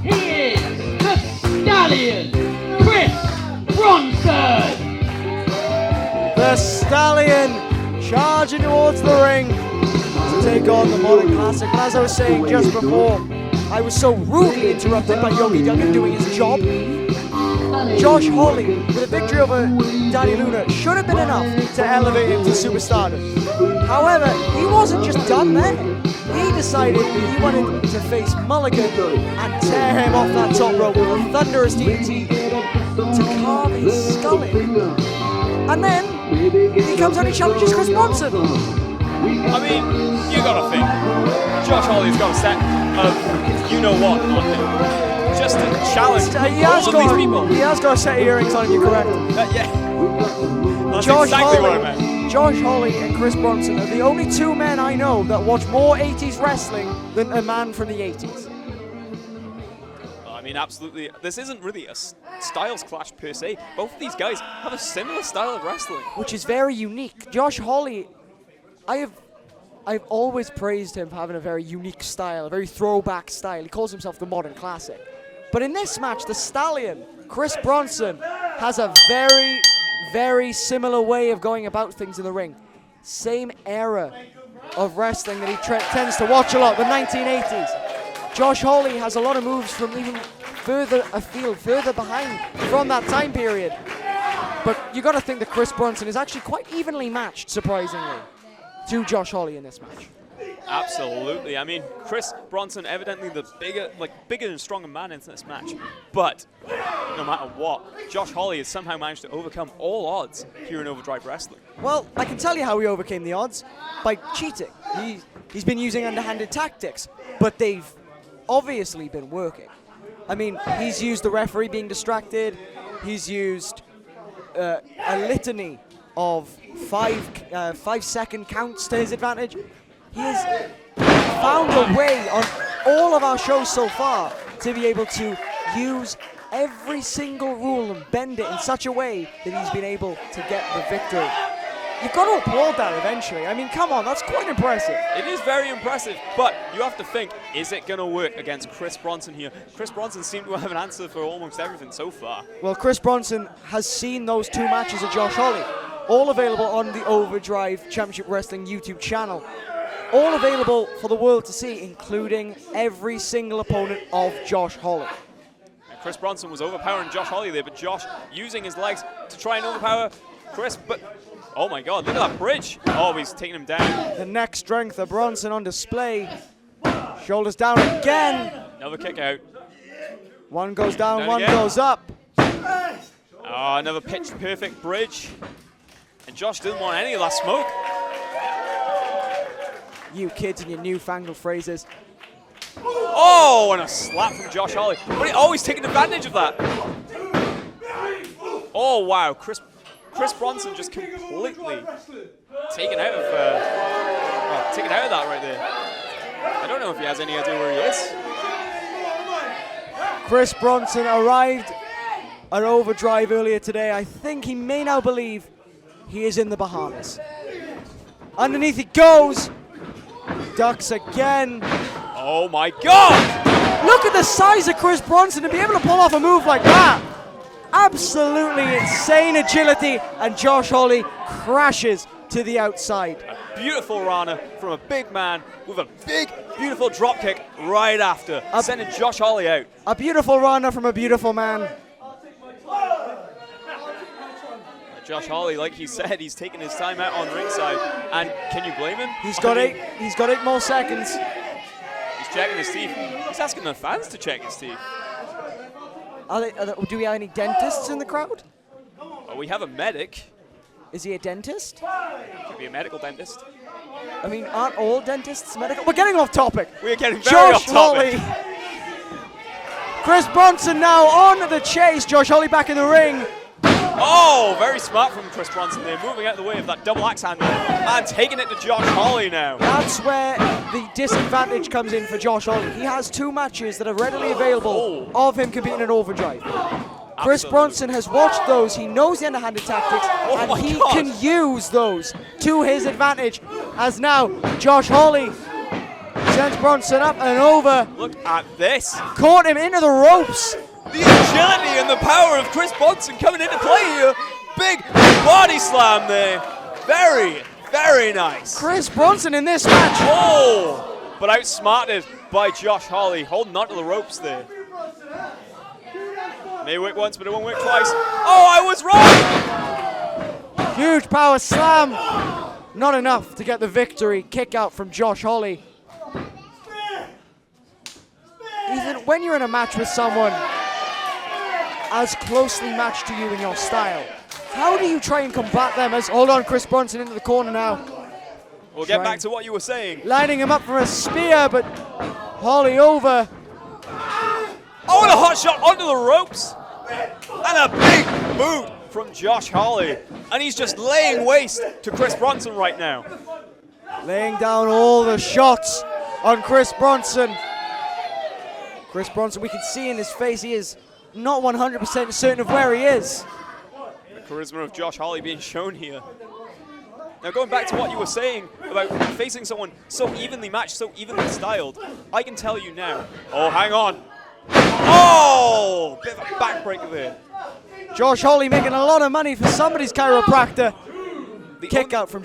he is the Stallion, Chris Bronson. The Stallion charging towards the ring to take on the Modern Classic. And as I was saying just before, I was so rudely interrupted by Yogi Duggan doing his job. Josh Hawley, with a victory over Danny Luna, should have been enough to elevate him to superstardom. However, he wasn't just done there. He decided that he wanted to face Mulligan and tear him off that top rope with a thunderous DDT to carve his skull in. And then he comes out and challenges Chris Bronson. I mean, you gotta think. Josh Hawley's got a set of you-know-what on him. Just to challenge all of these people. He has got a set of earrings on him, you're correct. Yeah. That's exactly what I meant. Josh Hawley and Chris Bronson are the only 2 men I know that watch more 80s wrestling than a man from the 80s. I mean, absolutely. This isn't really a styles clash per se. Both of these guys have a similar style of wrestling. Which is very unique. Josh Hawley, I have I've always praised him for having a very unique style, a very throwback style. He calls himself the modern classic. But in this match, the Stallion, Chris Bronson, has a very, very similar way of going about things in the ring. Same era of wrestling that he tends to watch a lot, the 1980s. Josh Hawley has a lot of moves from even further afield, further behind from that time period. But you got to think that Chris Bronson is actually quite evenly matched, surprisingly, to Josh Hawley in this match. Absolutely. I mean, Chris Bronson evidently the bigger and stronger man in this match. But no matter what, Josh Hawley has somehow managed to overcome all odds here in Overdrive Wrestling. Well, I can tell you how he overcame the odds, by cheating. He's been using underhanded tactics, but they've obviously been working. I mean, he's used the referee being distracted. He's used a litany of 5-second counts to his advantage. He has found a way on all of our shows so far to be able to use every single rule and bend it in such a way that he's been able to get the victory. You've got to applaud that eventually. I mean, come on, that's quite impressive. It is very impressive, but you have to think, is it going to work against Chris Bronson here? Chris Bronson seemed to have an answer for almost everything so far. Well, Chris Bronson has seen those 2 matches of Josh Hawley, all available on the Overdrive Championship Wrestling YouTube channel. All available for the world to see, including every single opponent of Josh Hawley. And Chris Bronson was overpowering Josh Hawley there, but Josh using his legs to try and overpower Chris, but oh my God, look at that bridge. Oh, he's taking him down. The neck strength of Bronson on display. Shoulders down again. Another kick out. One goes down, one again. goes up. Oh, another pitch perfect bridge. And Josh didn't want any of that smoke. You kids and your newfangled phrases. Oh, and a slap from Josh Hawley. But he always taking advantage of that. Oh, wow. Chris Bronson just completely taken out of that right there. I don't know if he has any idea where he is. Chris Bronson arrived at Overdrive earlier today. I think he may now believe he is in the Bahamas. Underneath he goes. Ducks again. Oh my God! Look at the size of Chris Bronson to be able to pull off a move like that. Absolutely insane agility, and Josh Hawley crashes to the outside. A beautiful Rana from a big man with a big, beautiful drop kick right after, sending Josh Hawley out. A beautiful runner from a beautiful man. Josh Hawley, like he said, he's taking his time out on ringside, and can you blame him? He's got 8 more seconds. He's checking his teeth. He's asking the fans to check his teeth. Do we have any dentists in the crowd? Oh, we have a medic. Is he a dentist? Could be a medical dentist. I mean, aren't all dentists medical? We're getting off topic. We're getting very off topic. Hawley. Chris Bronson now on the chase. Josh Hawley back in the ring. Oh, very smart from Chris Bronson there, moving out of the way of that double axe handle and taking it to Josh Hawley now. That's where the disadvantage comes in for Josh Hawley. He has 2 matches that are readily available of him competing in Overdrive. Chris Bronson has watched those, he knows the underhanded tactics, and he can use those to his advantage. As now, Josh Hawley sends Bronson up and over. Look at this. Caught him into the ropes. The agility and the power of Chris Bronson coming into play here. Big body slam there. Very, very nice. Chris Bronson in this match. Oh, but outsmarted by Josh Hawley, holding onto the ropes there. May work once, but it won't work twice. Oh, I was wrong. Huge power slam. Not enough to get the victory. Kick out from Josh Hawley. Ethan, when you're in a match with someone as closely matched to you in your style, how do you try and combat them? As hold on, Chris Bronson into the corner now. We'll get back to what you were saying. Lining him up for a spear, but Hawley over. Oh, and a hot shot onto the ropes. And a big boot from Josh Hawley. And he's just laying waste to Chris Bronson right now. Laying down all the shots on Chris Bronson. Chris Bronson, we can see in his face, he is not 100% certain of where he is. The charisma of Josh Hawley being shown here. Now, going back to what you were saying about facing someone so evenly matched, so evenly styled, I can tell you now. Oh, hang on. Oh! Bit of a backbreaker there. Josh Hawley making a lot of money for somebody's chiropractor. Kick out from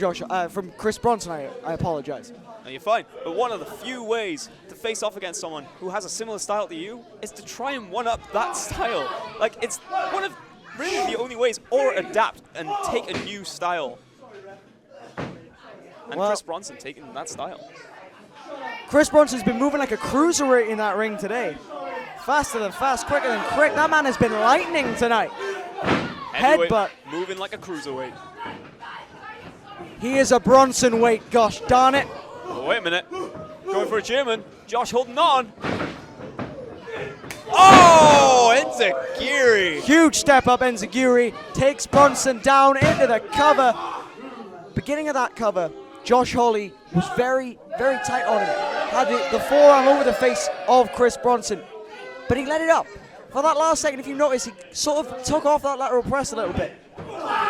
from Chris Bronson, I apologize. No, you're fine. But one of the few ways to face off against someone who has a similar style to you is to try and one-up that style. Like, it's one of really the only ways, or adapt and take a new style. And well, Chris Bronson taking that style. Chris Bronson's been moving like a cruiserweight in that ring today. Faster than fast, quicker than quick. That man has been lightning tonight. Headbutt. Moving like a cruiserweight. He is a Bronson weight, gosh darn it. Oh, wait a minute. Going for a German. Josh holding on. Oh, Enziguri. Huge step up, Enziguri. Takes Bronson down into the cover. Beginning of that cover, Josh Hawley was very, very tight on him. Had the forearm over the face of Chris Bronson, but he let it up. For that last second, if you notice, he sort of took off that lateral press a little bit.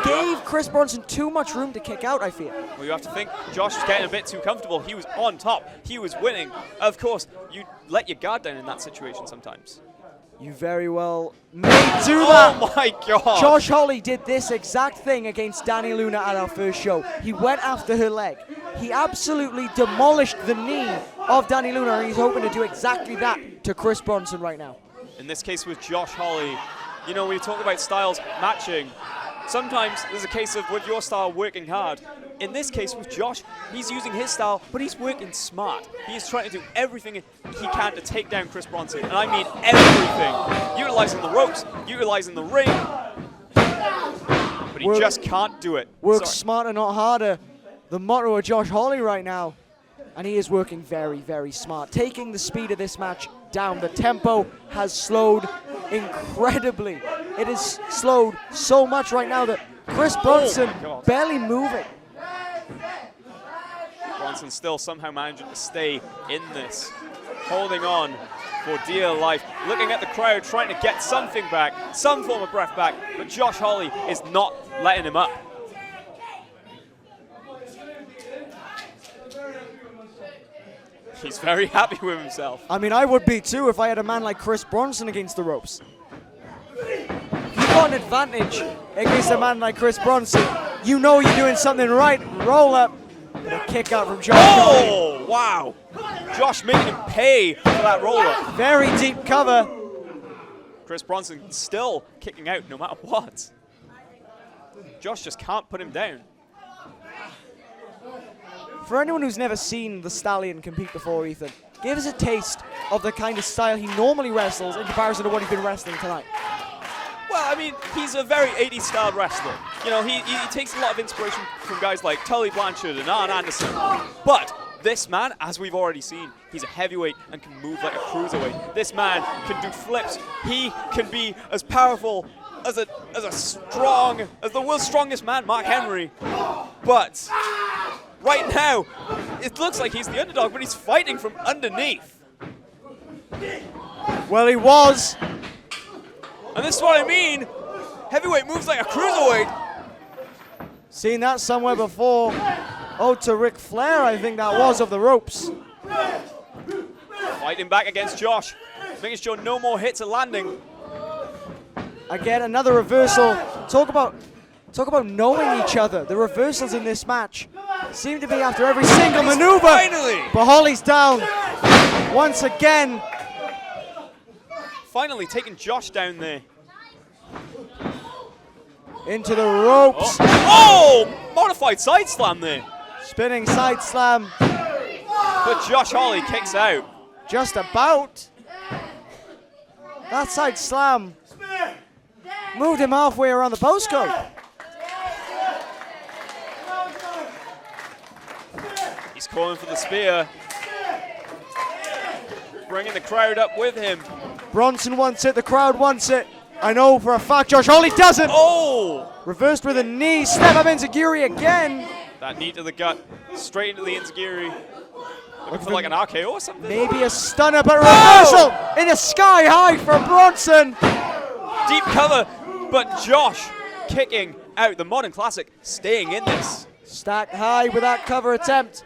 Gave Chris Bronson too much room to kick out, I feel. Well, you have to think Josh was getting a bit too comfortable. He was on top. He was winning. Of course, you let your guard down in that situation sometimes. You very well may do that. Oh my God. Josh Hawley did this exact thing against Danny Luna at our first show. He went after her leg. He absolutely demolished the knee of Danny Luna, and he's hoping to do exactly that to Chris Bronson right now. In this case with Josh Hawley, you know, when you talk about styles matching, sometimes there's a case of with your style working hard. In this case with Josh, he's using his style, but he's working smart. He's trying to do everything he can to take down Chris Bronson, and I mean everything. Utilizing the ropes, utilizing the ring, but he just can't do it. Work smarter, not harder. The motto of Josh Hawley right now. And he is working very, very smart. Taking the speed of this match down. The tempo has slowed incredibly. It is slowed so much right now that Chris Bronson barely moving. Bronson still somehow managing to stay in this. Holding on for dear life. Looking at the crowd, trying to get something back, some form of breath back. But Josh Hawley is not letting him up. He's very happy with himself. I mean, I would be too if I had a man like Chris Bronson against the ropes. If you've got an advantage against a man like Chris Bronson, you know you're doing something right. Roll up. And a kick out from Josh. Oh, wow. Josh making him pay for that roll up. Very deep cover. Chris Bronson still kicking out no matter what. Josh just can't put him down. For anyone who's never seen the Stallion compete before, Ethan, give us a taste of the kind of style he normally wrestles in comparison to what he's been wrestling tonight. Well, I mean, he's a very 80s style wrestler. You know, he takes a lot of inspiration from guys like Tully Blanchard and Arn Anderson. But this man, as we've already seen, he's a heavyweight and can move like a cruiserweight. This man can do flips. He can be as powerful as the world's strongest man, Mark Henry. But right now, it looks like he's the underdog, but he's fighting from underneath. Well, he was. And this is what I mean. Heavyweight moves like a cruiserweight. Seen that somewhere before. Oh, to Ric Flair, I think that was, of the ropes. Fighting back against Josh. Making sure no more hits are landing. Again, another reversal. Talk about knowing each other. The reversals in this match seem to be after every single maneuver. Finally! But Hawley's down once again. Finally taking Josh down there. Into the ropes. Oh! Modified side slam there. Spinning side slam. But Josh Hawley kicks out. Just about. That side slam moved him halfway around the postcode. He's calling for the spear. Bringing the crowd up with him. Bronson wants it, the crowd wants it. I know for a fact Josh Hawley doesn't. Oh! Reversed with a knee, step up into Kyri again. That knee to the gut, straight into the Enziguri. Looking for like an RKO or something. Maybe a stunner, but reversal in the sky high for Bronson. Deep cover, but Josh kicking out. The Modern Classic staying in this. Stacked high with that cover attempt.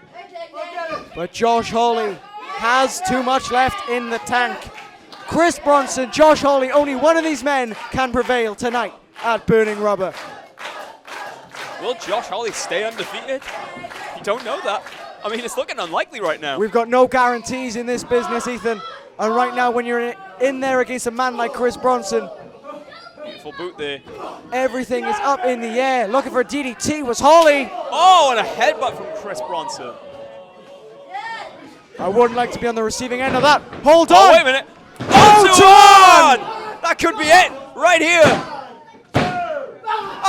But Josh Hawley has too much left in the tank. Chris Bronson, Josh Hawley, only one of these men can prevail tonight at Burning Rubber. Will Josh Hawley stay undefeated? You don't know that. I mean, it's looking unlikely right now. We've got no guarantees in this business, Ethan. And right now, when you're in there against a man like Chris Bronson, Beautiful boot there. everything is up in the air. Looking for a DDT was Hawley. Oh, and a headbutt from Chris Bronson. I wouldn't like to be on the receiving end of that. Hold on. Oh, wait a minute. Oh, 2-1! That could be it right here.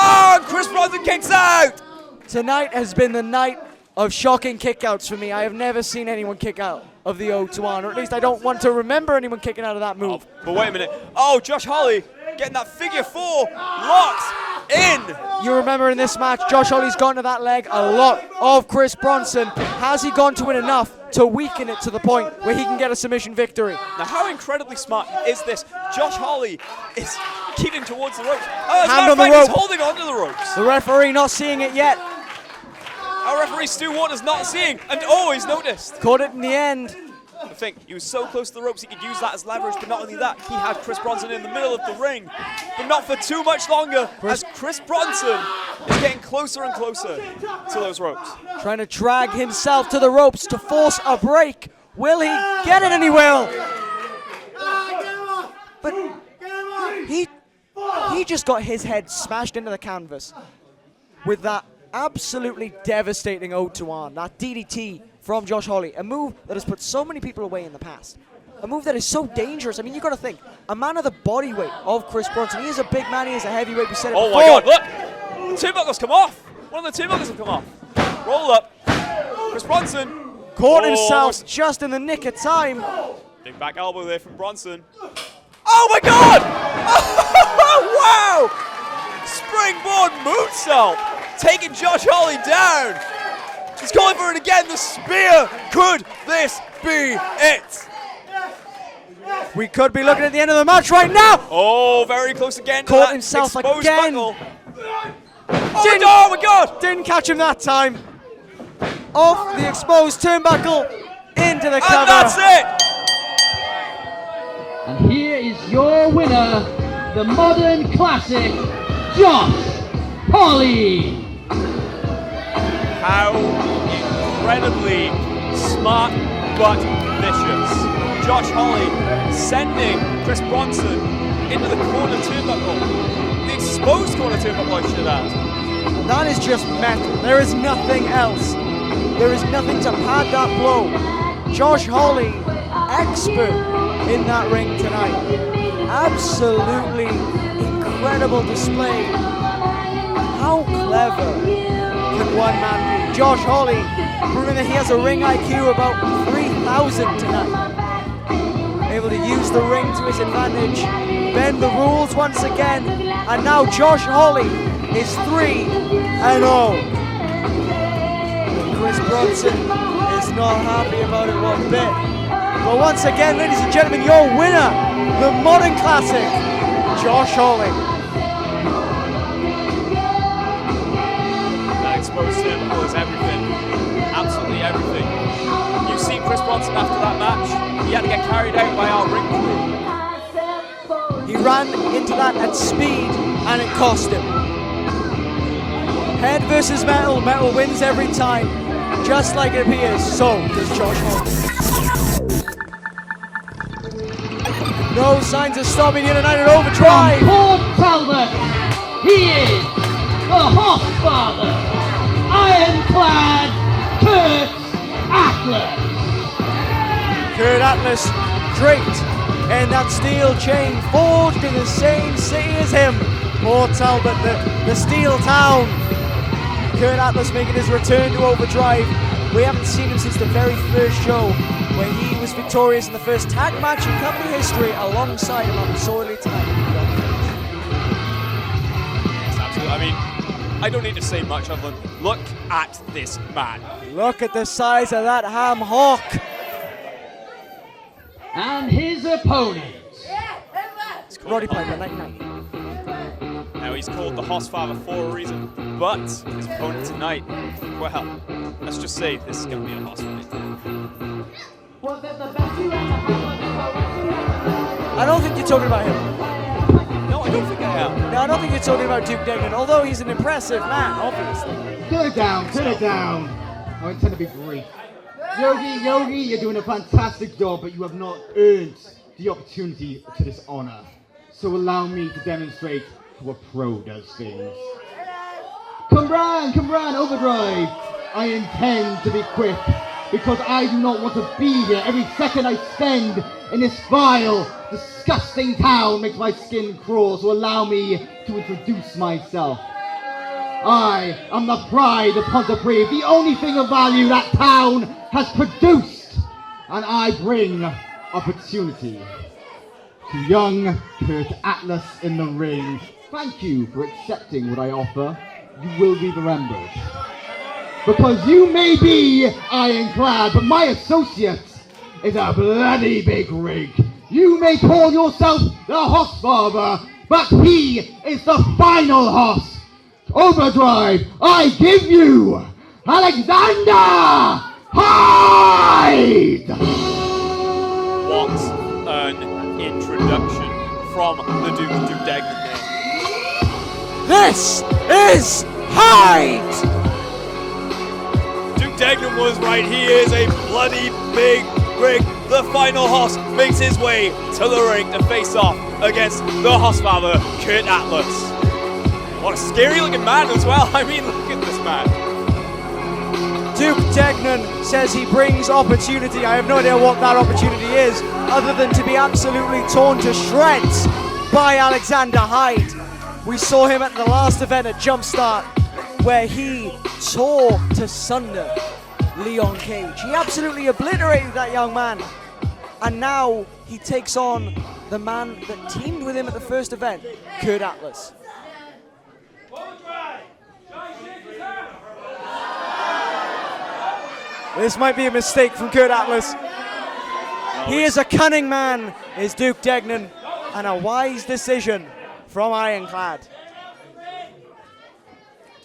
Oh, and Chris Bronson kicks out. Tonight has been the night of shocking kickouts for me. I have never seen anyone kick out of the 0-1, or at least I don't want to remember anyone kicking out of that move. Oh, but wait a minute. Oh, Josh Hawley getting that figure 4 locked in. You remember in this match, Josh Hawley's gone to that leg a lot of Chris Bronson. Has he gone to it enough to weaken it to the point where he can get a submission victory? Now, how incredibly smart is this? Josh Hawley is keeping towards the ropes. Oh, as a Hand matter on the of fact, rope. he's holding onto the ropes. The referee not seeing it yet. Our referee Stu Waters not seeing, and oh, he's noticed. Caught it in the end. I think he was so close to the ropes he could use that as leverage, but not only that, he had Chris Bronson in the middle of the ring. But not for too much longer, as Chris Bronson is getting closer and closer to those ropes. Trying to drag himself to the ropes to force a break. Will he get it? And he will. But he just got his head smashed into the canvas with that absolutely devastating 0-1, that DDT from Josh Hawley, a move that has put so many people away in the past. A move that is so dangerous. I mean, you got to think, a man of the body weight of Chris Bronson, he is a big man, he is a heavyweight, we said it Oh before. my God, look! Turnbuckles come off. One of the turnbuckles have come off. Roll up. Chris Bronson. Caught Oh, himself almost. just in the nick of time. Big back elbow there from Bronson. Oh my God! Wow! Springboard moonsault, taking Josh Hawley down. He's calling for it again. The spear. Could this be it? We could be looking at the end of the match right now. Oh, very close again. To Caught that himself exposed again. buckle. Oh my God! Didn't catch him that time. Off the exposed turnbuckle into the cover. And that's it. And here is your winner, the Modern Classic, Josh Hawley. How incredibly smart but vicious. Josh Hawley sending Chris Bronson into the corner turnbuckle. The exposed corner turnbuckle, I should add. That is just metal. There is nothing else. There is nothing to pad that blow. Josh Hawley, expert in that ring tonight. Absolutely incredible display. How clever can one man be? Josh Hawley proving that he has a ring IQ about 3,000 tonight. Able to use the ring to his advantage, bend the rules once again, and now Josh Hawley is 3-0. Chris Bronson is not happy about it one bit. But once again, ladies and gentlemen, your winner, the Modern Classic, Josh Hawley. That exposed turnbuckle is everything. Absolutely everything. You've seen Chris Bronson after that match. He had to get carried out by our ring crew. He ran into that at speed, and it cost him. Head versus metal, metal wins every time. Just like it appears, so does Josh Hawley. No signs of stopping here tonight at Overdrive. From Port Talbot, he is the Hossfather, Ironclad Kurt Atlas. Kurt Atlas draped in that steel chain, forged in the same city as him. Port Talbot, the steel town. Kurt Atlas making his return to Overdrive. We haven't seen him since the very first show where he was victorious in the first tag match in company history alongside him on Sorely tonight. Yes, absolutely. I mean, I don't need to say much other than look at this man. Look at the size of that ham hock. And his opponent, Roddy Piper, 99. Now he's called the Hossfather for a reason. But his opponent tonight, well, let's just say this is going to be a Hoss fight. I don't think you're talking about him. No, I don't think I am. No, I don't think you're talking about Duke Degnan, although he's an impressive man, obviously. Turn it down, turn it down. I intend to be brief. Yogi, you're doing a fantastic job, but you have not earned the opportunity to this honor. So allow me to demonstrate how a pro does things. Come on, Overdrive. I intend to be quick, because I do not want to be here. Every second I spend in this vile, disgusting town makes my skin crawl, so allow me to introduce myself. I am the pride of Pontypridd, the only thing of value that town has produced, and I bring opportunity to young Kurt Atlas in the ring. Thank you for accepting what I offer. You will be remembered. Because you may be ironclad, but my associate is a bloody big rig. You may call yourself the Hossfather, but he is the final Hoss. Overdrive, I give you Alexander Hyde! What an introduction from the Duke Degnan there. This is Hyde! Duke Degnan was right. He is a bloody big rig. The final Hoss makes his way to the ring to face off against the Hossfather, Kurt Atlas. What a scary looking man as well. I mean, look at this man. Duke Degnan says he brings opportunity. I have no idea what that opportunity is, other than to be absolutely torn to shreds by Alexander Hyde. We saw him at the last event at Jumpstart, where he tore to sunder Leon Cage. He absolutely obliterated that young man. And now he takes on the man that teamed with him at the first event, Kurt Atlas. This might be a mistake from Kurt Atlas. He is a cunning man, is Duke Degnan, and a wise decision from Ironclad.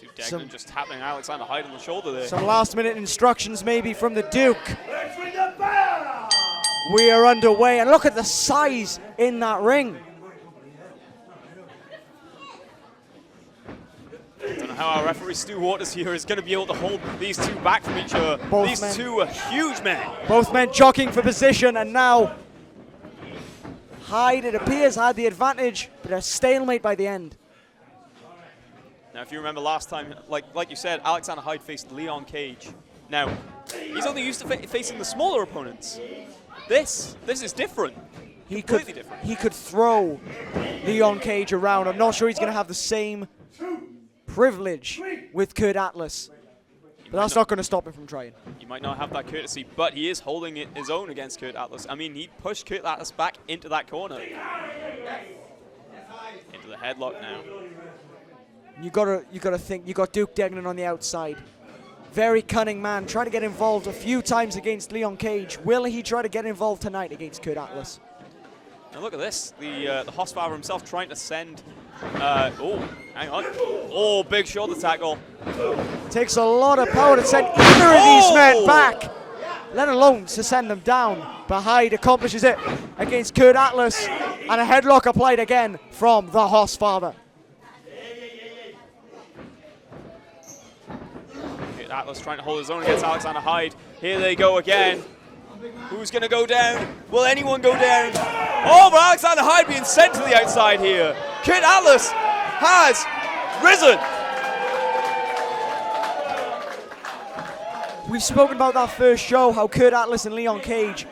Duke Degnan just tapping Alexander Hyde on the shoulder there. Some last minute instructions maybe from the Duke. We are underway, and look at the size in that ring. I don't know how our referee Stu Waters here is going to be able to hold these two back from each other. These two are huge men. Both men jockeying for position, and now Hyde, it appears, had the advantage, but a stalemate by the end. Now, if you remember last time, like you said, Alexander Hyde faced Leon Cage. Now, he's only used to facing the smaller opponents. This is different. Completely different. He could throw Leon Cage around. I'm not sure he's going to have the same privilege with Kurt Atlas, but that's not going to stop him from trying. He might not have that courtesy, but he is holding his own against Kurt Atlas. I mean, he pushed Kurt Atlas back into that corner. Into the headlock now. You gotta think. You got Duke Degnan on the outside. Very cunning man. Trying to get involved a few times against Leon Cage. Will he try to get involved tonight against Kurt Atlas? Now look at this. The Hossfather himself trying to send. Oh, hang on. Oh, big shoulder tackle. Takes a lot of power to send either of these men back, let alone to send them down. But Hyde accomplishes it against Kurt Atlas, and a headlock applied again from the Hossfather. Kurt Atlas trying to hold his own against Alexander Hyde. Here they go again. Who's going to go down? Will anyone go down? Oh, but Alexander Hyde being sent to the outside here. Kurt Atlas has risen. We've spoken about that first show, how Kurt Atlas and Leon Cage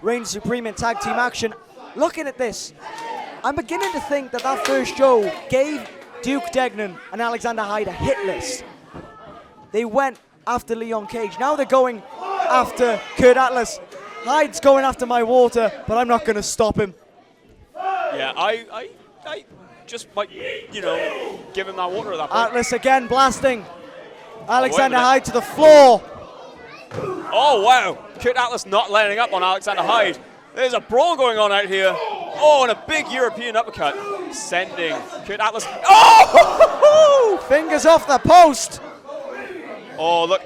reigned supreme in tag team action. Looking at this, I'm beginning to think that that first show gave Duke Degnan and Alexander Hyde a hit list. They went after Leon Cage. Now they're going after Kurt Atlas. Hyde's going after my water, but I'm not going to stop him. Yeah, I just might, give him that water at that point. Atlas again blasting Alexander Hyde to the floor. Oh, wow. Kurt Atlas not letting up on Alexander Hyde. There's a brawl going on out here. Oh, and a big European uppercut. sending Kurt Atlas. Oh! Fingers off the post. Oh, look,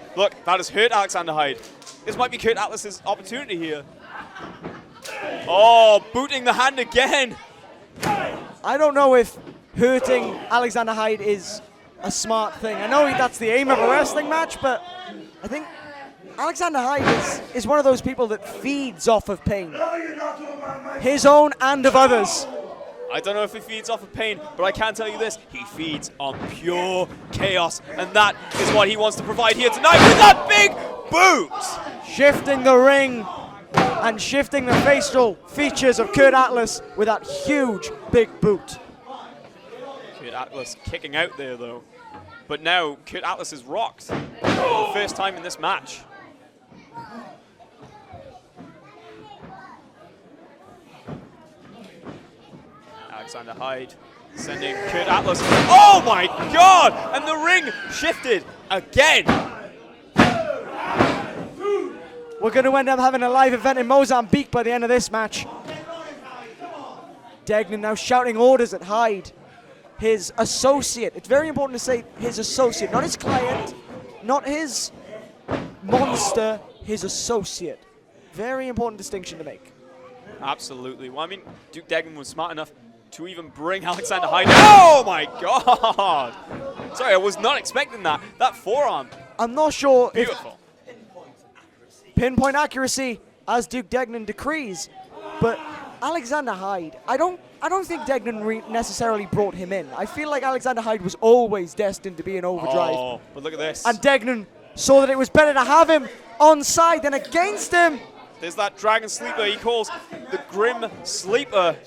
that has hurt Alexander Hyde. This might be Kurt Atlas's opportunity here. Oh, booting the hand again. I don't know if hurting Alexander Hyde is a smart thing. I know that's the aim of a wrestling match, but I think Alexander Hyde is one of those people that feeds off of pain. His own and of others. I don't know if he feeds off of pain, but I can tell you this, he feeds on pure chaos, and that is what he wants to provide here tonight with that big boot! Shifting the ring and shifting the facial features of Kurt Atlas with that huge big boot. Kurt Atlas kicking out there though, but now Kurt Atlas is rocked for the first time in this match. Alexander Hyde sending Kurt Atlas. Oh my God! And the ring shifted again. We're going to end up having a live event in Mozambique by the end of this match. Degnan now shouting orders at Hyde, his associate. It's very important to say his associate, not his client, not his monster, his associate. Very important distinction to make. Absolutely. Well, I mean, Duke Degnan was smart enough to even bring Alexander Hyde. Oh my God! Sorry, I was not expecting that. That forearm. I'm not sure Beautiful. if pinpoint accuracy as Duke Degnan decrees, but Alexander Hyde, I don't think Degnan necessarily brought him in. I feel like Alexander Hyde was always destined to be an Overdrive. Oh, but look at this. And Degnan saw that it was better to have him on side than against him. There's that Dragon Sleeper he calls the Grim Sleeper.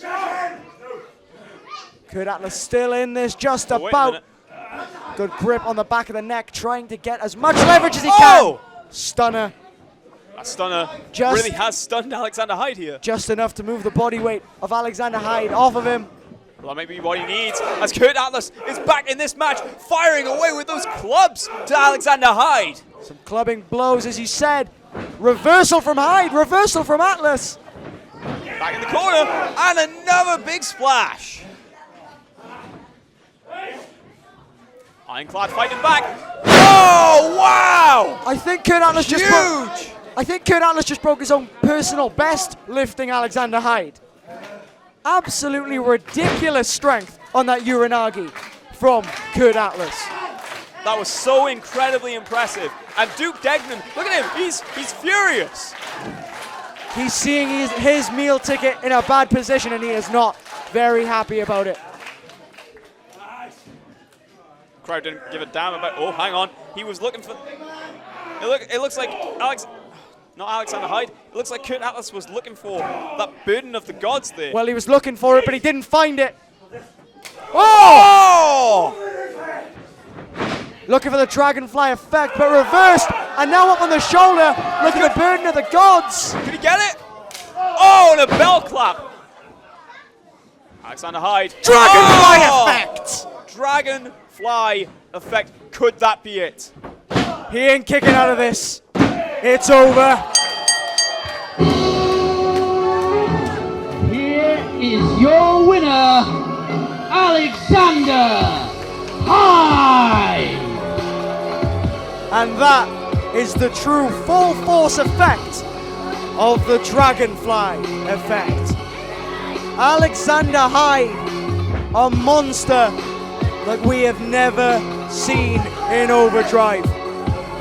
Kurt Atlas still in this, just Oh, wait a about. minute. Good grip on the back of the neck, trying to get as much leverage as he Oh! can. Stunner, That stunner Just- really has stunned Alexander Hyde here. just enough to move the body weight of Alexander Hyde off of him. Well, that may be what he needs, as Kurt Atlas is back in this match, firing away with those clubs to Alexander Hyde. Some clubbing blows, as you said. Reversal from Hyde, reversal from Atlas. Back in the corner, and another big splash. Ironclad fighting back. Oh, wow! I think Kurt Atlas just Huge! I think Kurt Atlas just broke his own personal best lifting Alexander Hyde. Absolutely ridiculous strength on that Uranagi from Kurt Atlas. That was so incredibly impressive. And Duke Degnan, look at him, he's furious. He's seeing his meal ticket in a bad position, and he is not very happy about it. Crowd didn't give a damn about. Oh, hang on. He was looking for. It looks like not Alexander Hyde. It looks like Kurt Atlas was looking for that burden of the gods there. Well, he was looking for it, but he didn't find it. Oh! Looking for the dragonfly effect, but reversed, and now up on the shoulder, looking at the burden of the gods. Did he get it? Oh, and a bell clap. Alexander Hyde. Dragonfly Oh! effect. Dragonfly effect. Could that be it? He ain't kicking out of this. It's over. Here is your winner, Alexander Hyde. And that is the true full force effect of the dragonfly effect. Alexander Hyde, a monster like we have never seen in Overdrive.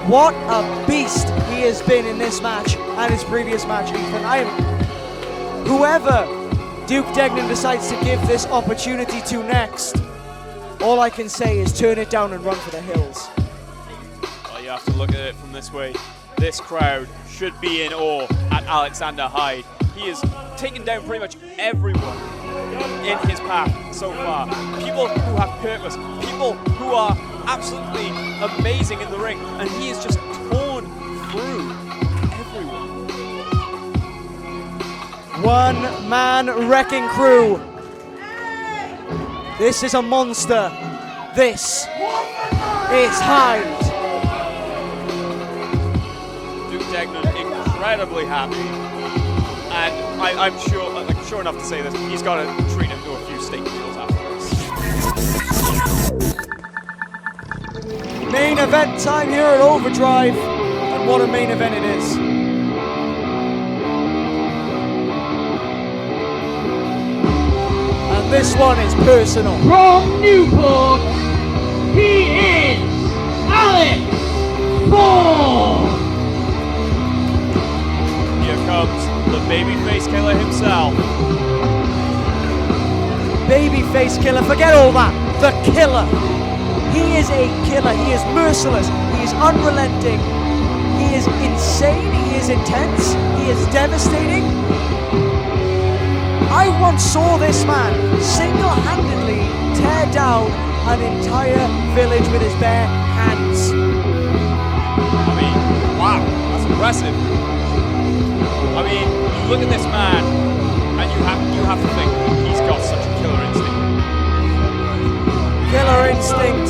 What a beast he has been in this match and his previous match, Ethan. Whoever Duke Degnan decides to give this opportunity to next, all I can say is turn it down and run for the hills. Well, you have to look at it from this way. This crowd should be in awe at Alexander Hyde. He has taken down pretty much everyone in his path so far. People who have purpose, people who are absolutely amazing in the ring, and he has just torn through everyone. One-man wrecking crew. This is a monster. This is Hyde. Duke Degnan incredibly happy, and I'm sure enough to say this, he's got to treat him to a few steak meals after. Main event time here at Overdrive, and what a main event it is. And this one is personal. From Newport, he is Alex Vaughan. Here comes the babyface killer himself. Babyface killer, forget all that. The killer. He is a killer. He is merciless. He is unrelenting. He is insane. He is intense. He is devastating. I once saw this man single-handedly tear down an entire village with his bare hands. I mean, wow, that's impressive. I mean, you look at this man, and you have to think he's got such a killer instinct. Killer instinct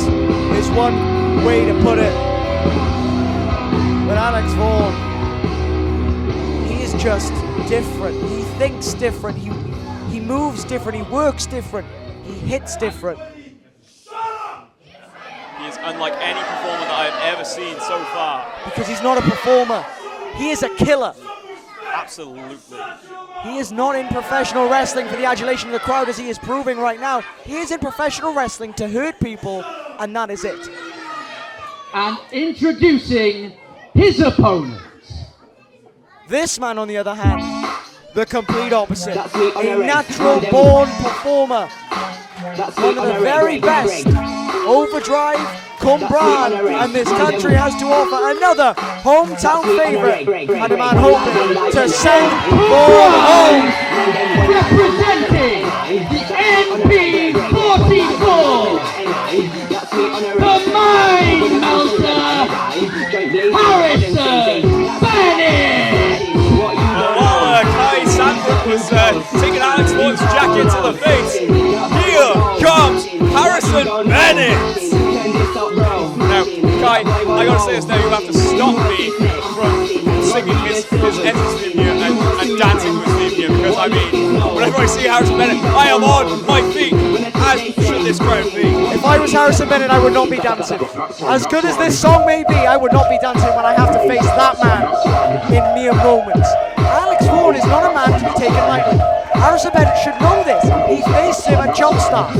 is one way to put it. But Alex Vaughan, he is just different. He thinks different. He moves different. He works different. He hits different. He is unlike any performer that I have ever seen so far. Because he's not a performer. He is a killer. Absolutely. He is not in professional wrestling for the adulation of the crowd, as he is proving right now. He is in professional wrestling to hurt people, and that is it. And introducing his opponent. This man, on the other hand, the complete opposite. A natural-born performer. One of the very best. Overdrive, Cumbran, and this country has to offer another hometown favorite, and a man hoping to send Vaughan home. Representing the NP44, the Mind Melter, Harrison Bennett. While Kai Sandberg was taking Alex Vaughan's jacket to the face, here comes Harrison Bennett. Now, Kai, I gotta say this now, you have to stop me from singing his entrance theme here and dancing to his theme here, because I mean, whenever I see Harrison Bennett, I am on my feet, as should this crowd be. If I was Harrison Bennett, I would not be dancing. As good as this song may be, I would not be dancing when I have to face that man in mere moments. Alex Vaughan is not a man to be taken lightly. Harrison Bennett should know this. He faced him at Jumpstart.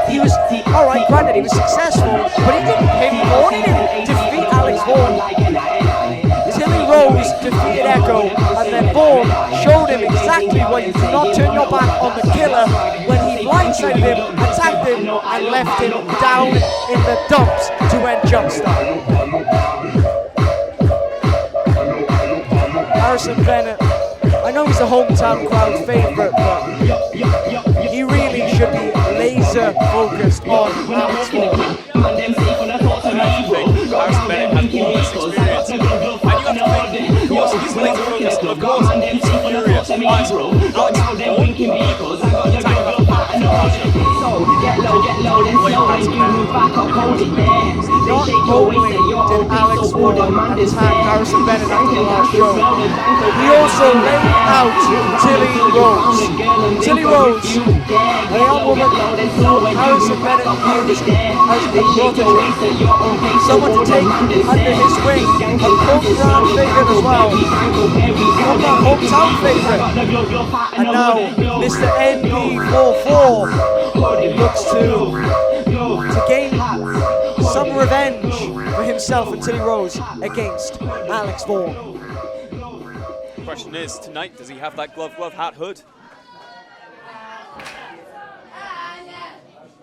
He was, alright, granted, he was successful, but he didn't pin Vaughan. He didn't defeat Alex Vaughan. Tilly Rose defeated Echo, and then Vaughan showed him exactly why you do not turn your back on the killer when he blindsided him, attacked him, and left him down in the dumps to end Jumpstart. Harrison Bennett, I know he's a hometown crowd favourite, but he really should be laser focused on Alex Vaughan. Harrison Bennett has all this experience, and you have to think, he's laser focused, of course, he's furious. Alex Vaughan, Not only did Alex Vaughan attack Harrison Bennett after the last show, he also laid out Tilly Rose. Tilly Rose, a young woman who Harrison Bennett used as a protege. Someone to take under his wing, a Cumbran favourite as well. Cumbran hometown favourite. And now Mr. NP44 looks to gain some revenge for himself and Tilly Rose against Alex Vaughan. The question is, tonight, does he have that glove, hat, hood?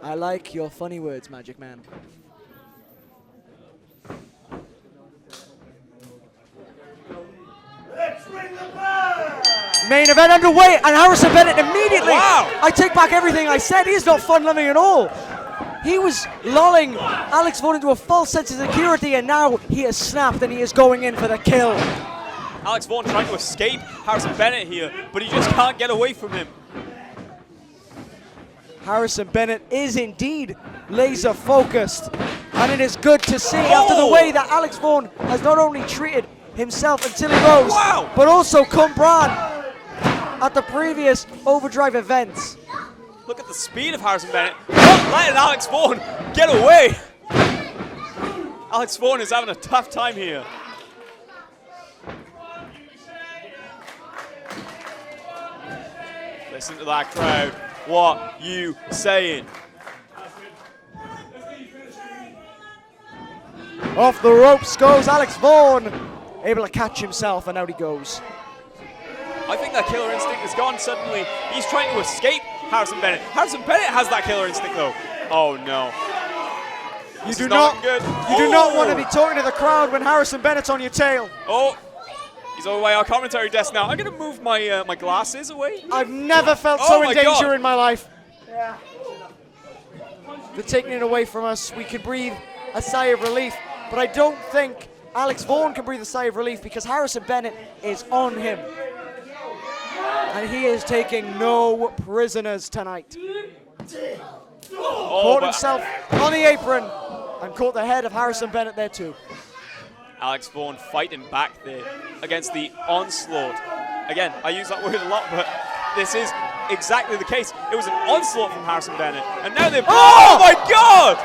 I like your funny words, Magic Man. Main event underway, and Harrison Bennett immediately. Wow. I take back everything I said. He's not fun-loving at all. He was lulling Alex Vaughan into a false sense of security, and now he has snapped and he is going in for the kill. Alex Vaughan trying to escape Harrison Bennett here, but he just can't get away from him. Harrison Bennett is indeed laser focused, and it is good to see after the way that Alex Vaughan has not only treated himself and Tilly Rose, but also Cumbran at the previous Overdrive events. Look at the speed of Harrison Bennett. Not letting Alex Vaughan get away. Alex Vaughan is having a tough time here. Listen to that crowd. What you saying? Off the ropes goes Alex Vaughan. Able to catch himself, and out he goes. I think that killer instinct is gone suddenly. He's trying to escape Harrison Bennett. Harrison Bennett has that killer instinct though. Oh no. You do not want to be talking to the crowd when Harrison Bennett's on your tail. Oh, he's away our commentary desk now. I'm going to move my my glasses away. I've never felt Oh so my in danger God. in my life. They're taking it away from us. We can breathe a sigh of relief, but I don't think Alex Vaughan can breathe a sigh of relief because Harrison Bennett is on him. And he is taking no prisoners tonight. Caught himself on the apron and caught the head of Harrison Bennett there too. Alex Vaughan fighting back there against the onslaught. Again, I use that word a lot, but this is exactly the case. It was an onslaught from Harrison Bennett, and now they're... Oh my God!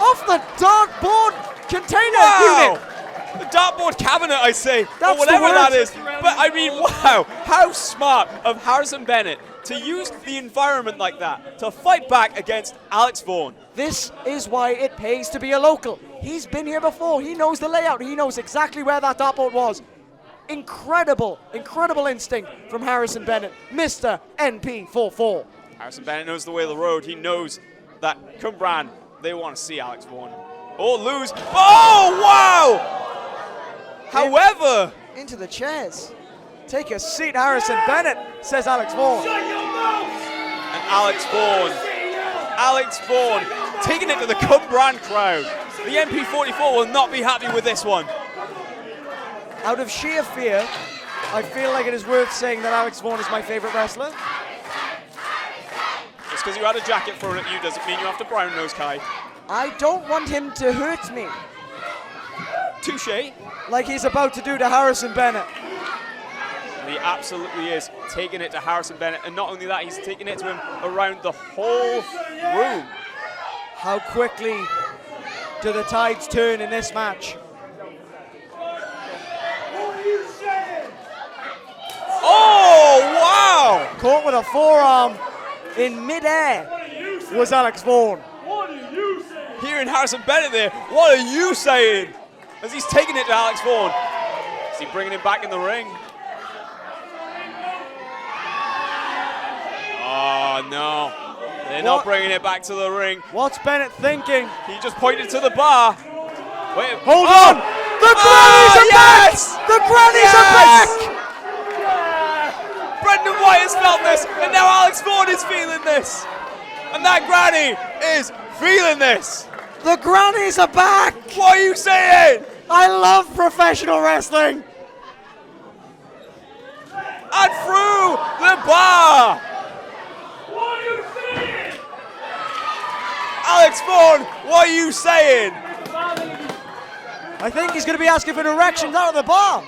Off the dartboard container unit! The dartboard cabinet, I say, or That's whatever the that word. is. But I mean, wow, how smart of Harrison Bennett to use the environment like that to fight back against Alex Vaughan. This is why it pays to be a local. He's been here before. He knows the layout. He knows exactly where that dartboard was. Incredible, incredible instinct from Harrison Bennett, Mr. NP44. Harrison Bennett knows the way of the road. He knows that Cumbrain, they want to see Alex Vaughan. Or lose. Oh, wow! However, Into the chairs. Take a seat, Harrison Bennett, says Alex Vaughan. and Alex Vaughan taking it to the Cumbrain crowd. The MP44 will not be happy with this one. Out of sheer fear, I feel like it is worth saying that Alex Vaughan is my favorite wrestler. Just because you had a jacket thrown at you doesn't mean you have to brown nose, Kai. I don't want him to hurt me Touche. like he's about to do to Harrison Bennett. And he absolutely is taking it to Harrison Bennett, and not only that, he's taking it to him around the whole room. How quickly do the tides turn in this match? Oh, wow! Caught with a forearm in midair was Alex Vaughan. Hearing Harrison Bennett there, what are you saying? As he's taking it to Alex Vaughan. Is he bringing him back in the ring? Oh, no. They're not bringing it back to the ring. What's Bennett thinking? He just pointed to the bar. Wait. Hold on! The grannies are back! The grannies are back! Brendan White has felt this, and now Alex Vaughan is feeling this. And that granny is feeling this. The grannies are back! What are you saying? I love professional wrestling! And through the bar. Alex Vaughan, what are you saying? I think he's going to be asking for directions out of the bar.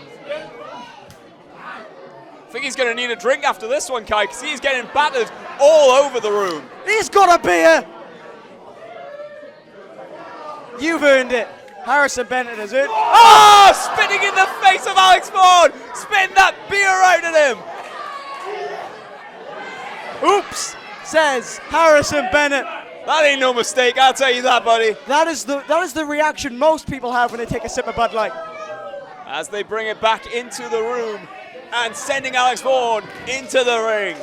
I think he's going to need a drink after this one, Kai, because he's getting battered all over the room. He's got a beer! You've earned it. Harrison Bennett has earned it. Oh, spitting in the face of Alex Vaughan, spitting that beer out at him. Oops, says Harrison Bennett. That ain't no mistake, I'll tell you that, buddy. That is the reaction most people have when they take a sip of Bud Light. As they bring it back into the room and sending Alex Vaughan into the ring.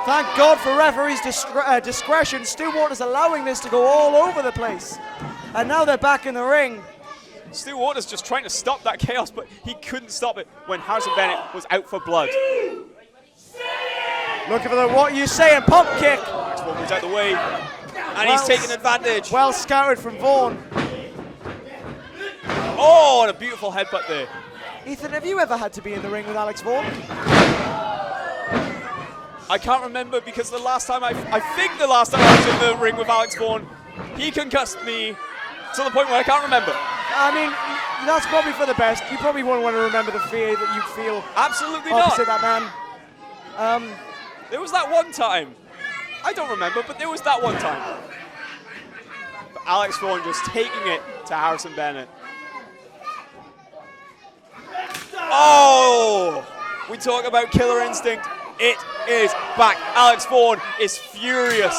Thank God for referees' discretion. Stu Waters allowing this to go all over the place. And now they're back in the ring. Stu Waters just trying to stop that chaos, but he couldn't stop it when Harrison Bennett was out for blood. Looking for the what you saying pump kick. Alex Vaughan moves out the way, and he's taking advantage. Well scouted from Vaughan. Oh, and a beautiful headbutt there. Ethan, have you ever had to be in the ring with Alex Vaughan? I can't remember because the last time I think the last time I was in the ring with Alex Vaughan, he concussed me to the point where I can't remember. I mean, that's probably for the best. You probably won't want to remember the fear that you feel Absolutely opposite not. that man. There was that one time. I don't remember, but there was that one time. But Alex Vaughan just taking it to Harrison Bennett. Oh! We talk about killer instinct. It is back. Alex Vaughan is furious.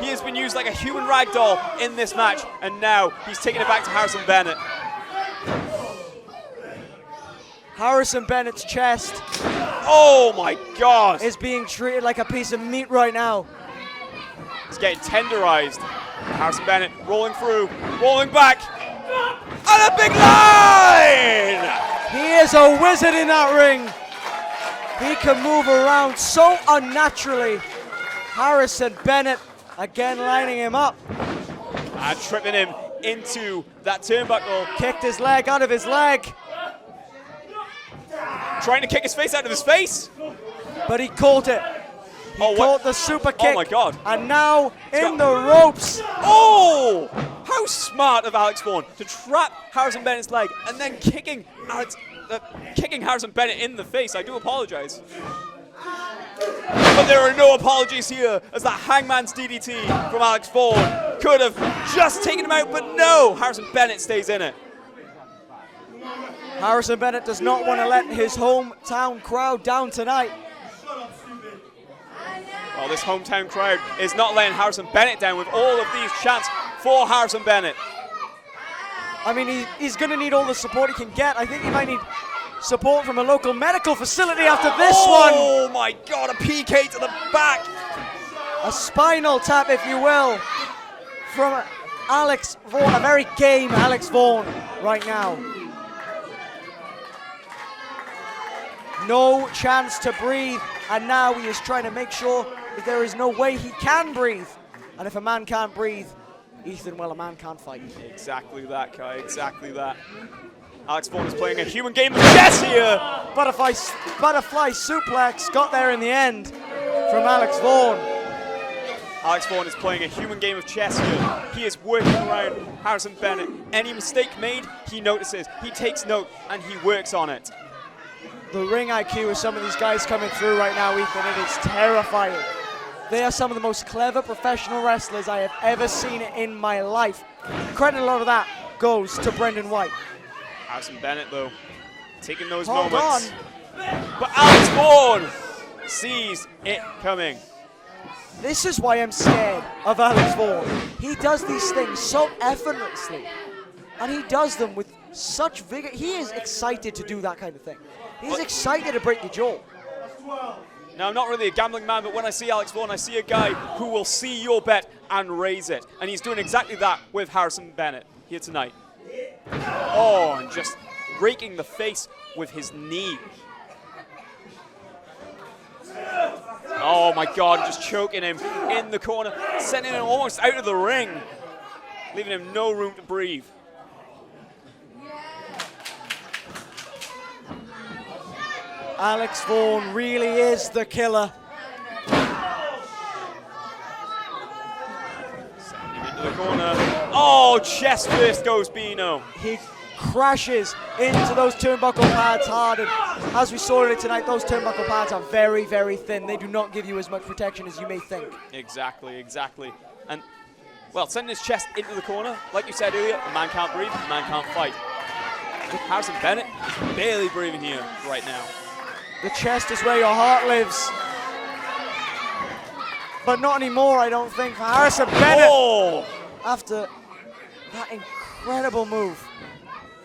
He has been used like a human ragdoll in this match, and now he's taking it back to Harrison Bennett. Harrison Bennett's chest Oh my God! is being treated like a piece of meat right now. It's getting tenderized. Harrison Bennett rolling through, rolling back, and a big line! He is a wizard in that ring. He can move around so unnaturally. Harrison Bennett again lining him up. And tripping him into that turnbuckle. Kicked his leg out of his leg. Trying to kick his face out of his face. But he caught it. He caught the super kick. Oh my God. And now in the ropes. Oh! How smart of Alex Vaughan to trap Harrison Bennett's leg and then kicking Harrison Bennett in the face. I do apologize. But there are no apologies here, as that Hangman's DDT from Alex Vaughan could have just taken him out, but no! Harrison Bennett stays in it. Harrison Bennett does not want to let his hometown crowd down tonight. Well, this hometown crowd is not letting Harrison Bennett down with all of these chants for Harrison Bennett. I mean, he's going to need all the support he can get. I think he might need support from a local medical facility after this one. Oh my God, a PK to the back. A spinal tap, if you will, from Alex Vaughan. A very game Alex Vaughan right now. No chance to breathe, and now he is trying to make sure that there is no way he can breathe. And if a man can't breathe, Ethan, well, a man can't fight. Exactly that, Kai, exactly that. Alex Vaughan is playing a human game of chess here. Butterfly suplex got there in the end from Alex Vaughan. Alex Vaughan is playing a human game of chess here. He is working around Harrison Bennett. Any mistake made, he notices, he takes note, and he works on it. The ring IQ of some of these guys coming through right now, Ethan, it is terrifying. They are some of the most clever professional wrestlers I have ever seen in my life. Credit a lot of that goes to Brendan White. Harrison Bennett, though, taking those Hold moments. on. But Alex Vaughan sees it coming. This is why I'm scared of Alex Vaughan. He does these things so effortlessly, and he does them with such vigor. He is excited to do that kind of thing. He's excited to break your jaw. Now, I'm not really a gambling man, but when I see Alex Vaughan, I see a guy who will see your bet and raise it. And he's doing exactly that with Harrison Bennett here tonight. Oh, and just raking the face with his knee. Oh my God, just choking him in the corner, sending him almost out of the ring, leaving him no room to breathe. Alex Vaughan really is the killer. Sending him into the corner. Oh, chest first goes Bino. He crashes into those turnbuckle pads hard, and as we saw it tonight, those turnbuckle pads are very, very thin. They do not give you as much protection as you may think. Exactly, exactly. And, well, sending his chest into the corner, like you said earlier, a man can't breathe, a man can't fight. Harrison Bennett is barely breathing here right now. The chest is where your heart lives. But not anymore, I don't think, for Harrison Bennett. Oh! After that incredible move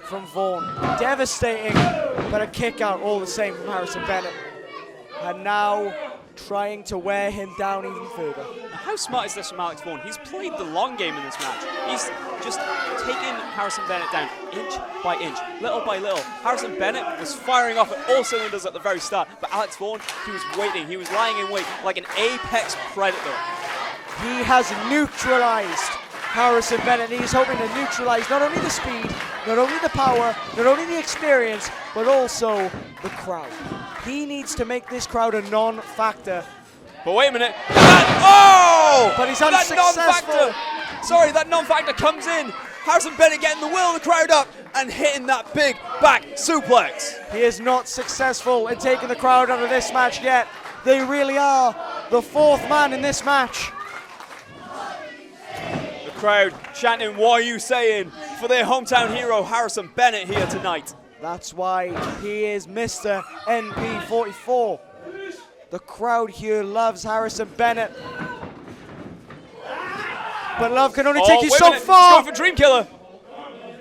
from Vaughan. Devastating, but a kick out all the same from Harrison Bennett. And now trying to wear him down even further. How smart is this from Alex Vaughan? He's played the long game in this match. He's just taken Harrison Bennett down inch by inch, little by little. Harrison Bennett was firing off at all cylinders at the very start, but Alex Vaughan, he was waiting. He was lying in wait like an apex predator. He has neutralized Harrison Bennett. He's hoping to neutralize not only the speed, not only the power, not only the experience, but also the crowd. He needs to make this crowd a non-factor. But wait a minute. Oh! But he's unsuccessful. That non-factor comes in. Harrison Bennett getting the will of the crowd up and hitting that big back suplex. He is not successful in taking the crowd out of this match yet. They really are the fourth man in this match. crowd chanting, "What are you saying?" for their hometown hero, Harrison Bennett, here tonight. That's why he is Mr. NP44. The crowd here loves Harrison Bennett. But love can only take you wait a so minute. far. He's going for Dream Killer.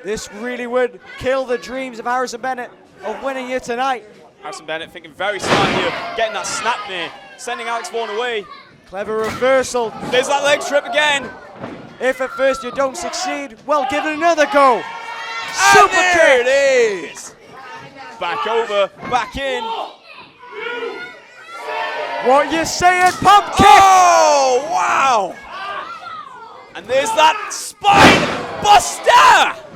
This really would kill the dreams of Harrison Bennett of winning here tonight. Harrison Bennett thinking very smart here, getting that snap near, sending Alex Vaughan away. Clever reversal. There's that leg trip again. If at first you don't succeed, well, give it another go. And Super there kick. it is. Back over, back in. What you saying, pump kick? Oh, wow. And there's that spine buster.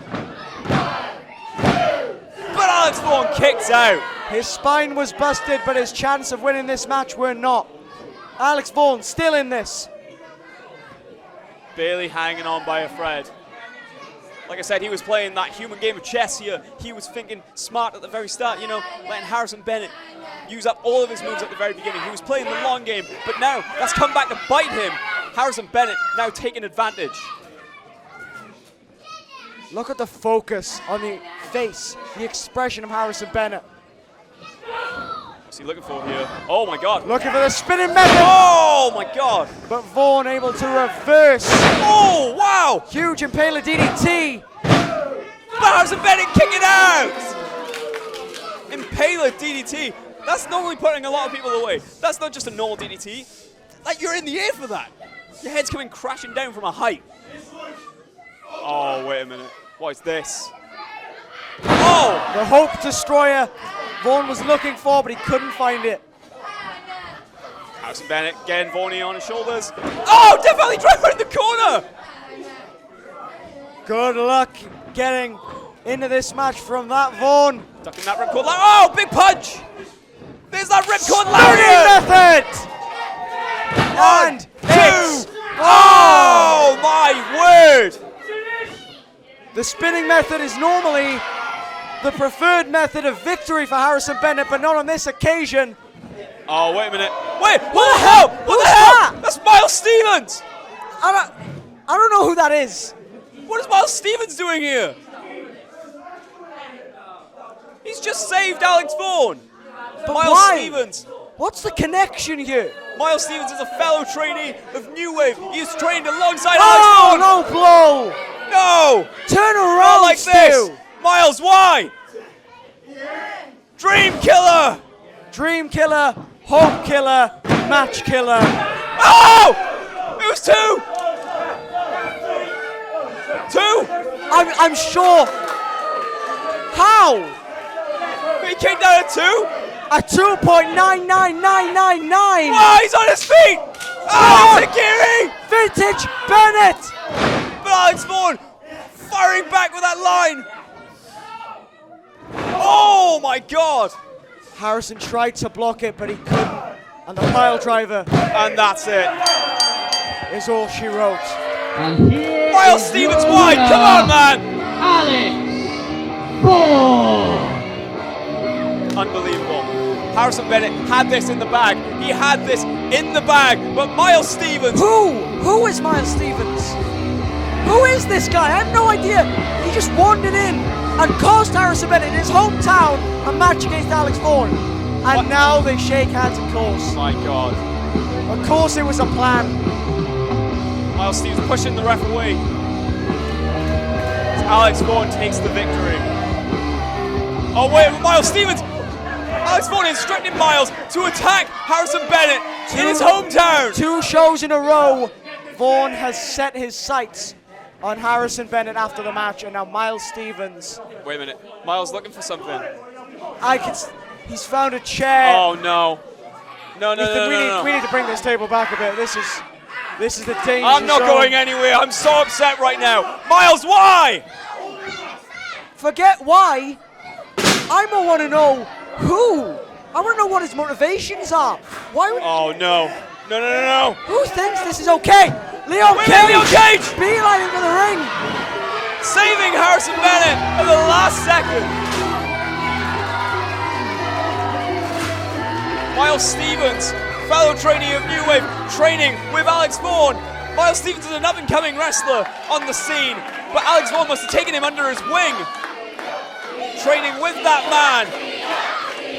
But Alex Vaughan kicks out. His spine was busted, but his chance of winning this match were not. Alex Vaughan still in this. Barely hanging on by a thread. Like I said, he was playing that human game of chess here. He was thinking smart at the very start, you know, letting Harrison Bennett use up all of his moves at the very beginning. He was playing the long game, but now that's come back to bite him. Harrison Bennett now taking advantage. Look at the focus on the face, the expression of Harrison Bennett. What's he looking for here? Oh my God. Looking for the spinning method. Oh my God. But Vaughan able to reverse. Oh, wow. Huge impaler DDT. But Harrison Bennett kicking out. Impaler DDT. That's normally putting a lot of people away. That's not just a normal DDT. Like, you're in the air for that. Your head's coming crashing down from a height. Oh, wait a minute. What is this? Oh! The Hope Destroyer Vaughan was looking for, but he couldn't find it. Harrison Bennett getting Vaughan on his shoulders. Oh, Death Valley Driver in the corner! Good luck getting into this match from that Vaughan. Ducking that ripcord. Oh, big punch! There's that ripcord Spinning lariat! method! And it's Oh, my word! The spinning method is normally the preferred method of victory for Harrison Bennett, but not on this occasion. Oh, wait a minute. Wait, what the hell? What the hell? That's Miles Stevens! I don't know who that is. What is Miles Stevens doing here? He's just saved Alex Vaughan. But Miles why? Stevens. What's the connection here? Miles Stevens is a fellow trainee of New Wave. He's trained alongside Alex Vaughan. No blow! No! Turn Not around, like Stu. this! Miles, why? Dream Killer! Dream Killer, Hope Killer, Match Killer. Oh! It was two! Two! I'm sure. How? He kicked out at two? A 2.99999. Oh, he's on his feet! Oh, it's a Kyri! Vintage Bennett. But Alex Vaughan firing back with that line. Oh my God! Harrison tried to block it, but he couldn't. And the pile driver And that's it. is all she wrote. And here Miles is Stevens your wide, winner, come on, man! Alex Vaughan. Unbelievable. Harrison Bennett had this in the bag. He had this in the bag, but Miles Stevens. Who is Miles Stevens? Who is this guy? I have no idea. He just wandered in and cost Harrison Bennett in his hometown a match against Alex Vaughan. And What? now they shake hands, of course. My God. Of course it was a plan. Miles Stevens pushing the ref away. As Alex Vaughan takes the victory. Oh wait, Miles Stevens! Alex Vaughan instructing Miles to attack Harrison Bennett in his hometown! 2 shows in a row, Vaughan has set his sights on Harrison Bennett after the match, and now Miles Stevens. Wait a minute, Miles looking for something. He's found a chair. Oh no. No, Ethan, we need to bring this table back a bit. This is the danger I'm not zone. going anywhere, I'm so upset right now. Miles, why? Forget why. I want to know who. I want to know what his motivations are. Why would Oh no. No. who thinks this is okay? Leo Wait, Cage! Leo Cage! Beelining for the ring. Saving Harrison Bennett at the last second. Miles Stevens, fellow trainee of New Wave, training with Alex Vaughan, Miles Stevens is an up-and-coming wrestler on the scene, but Alex Vaughan must have taken him under his wing. Training with that man.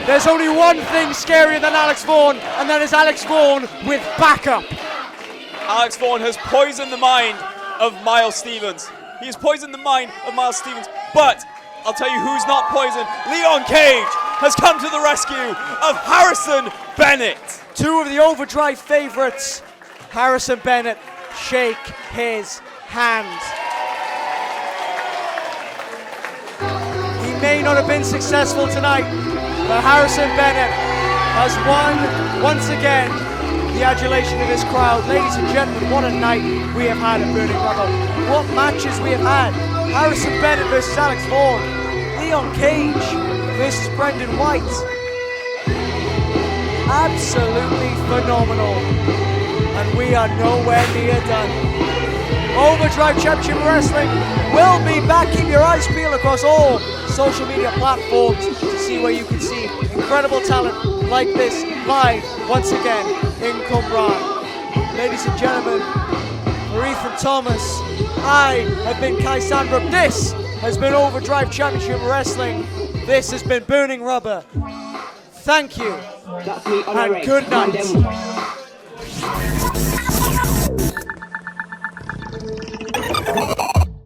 There's only one thing scarier than Alex Vaughan, and that is Alex Vaughan with backup. Alex Vaughan has poisoned the mind of Miles Stevens. He has poisoned the mind of Miles Stevens, but I'll tell you who's not poisoned. Leon Cage has come to the rescue of Harrison Bennett. Two of the Overdrive favourites, Harrison Bennett, shake his hand. He may not have been successful tonight, but Harrison Bennett has won once again the adulation of this crowd. Ladies and gentlemen, what a night we have had at Burning Rubber. What matches we have had. Harrison Bennett versus Alex Vaughan. Leon Cage versus Brendan White. Absolutely phenomenal. And we are nowhere near done. Overdrive Championship Wrestling will be back. Keep your eyes peeled across all social media platforms to see where you can see incredible talent like this live once again in Cwmbran. Ladies and gentlemen, for Ethan Thomas, I have been Kai Sandbrook. This has been Overdrive Championship Wrestling. This has been Burning Rubber. Thank you That's me on a and race. good Come on, night. then.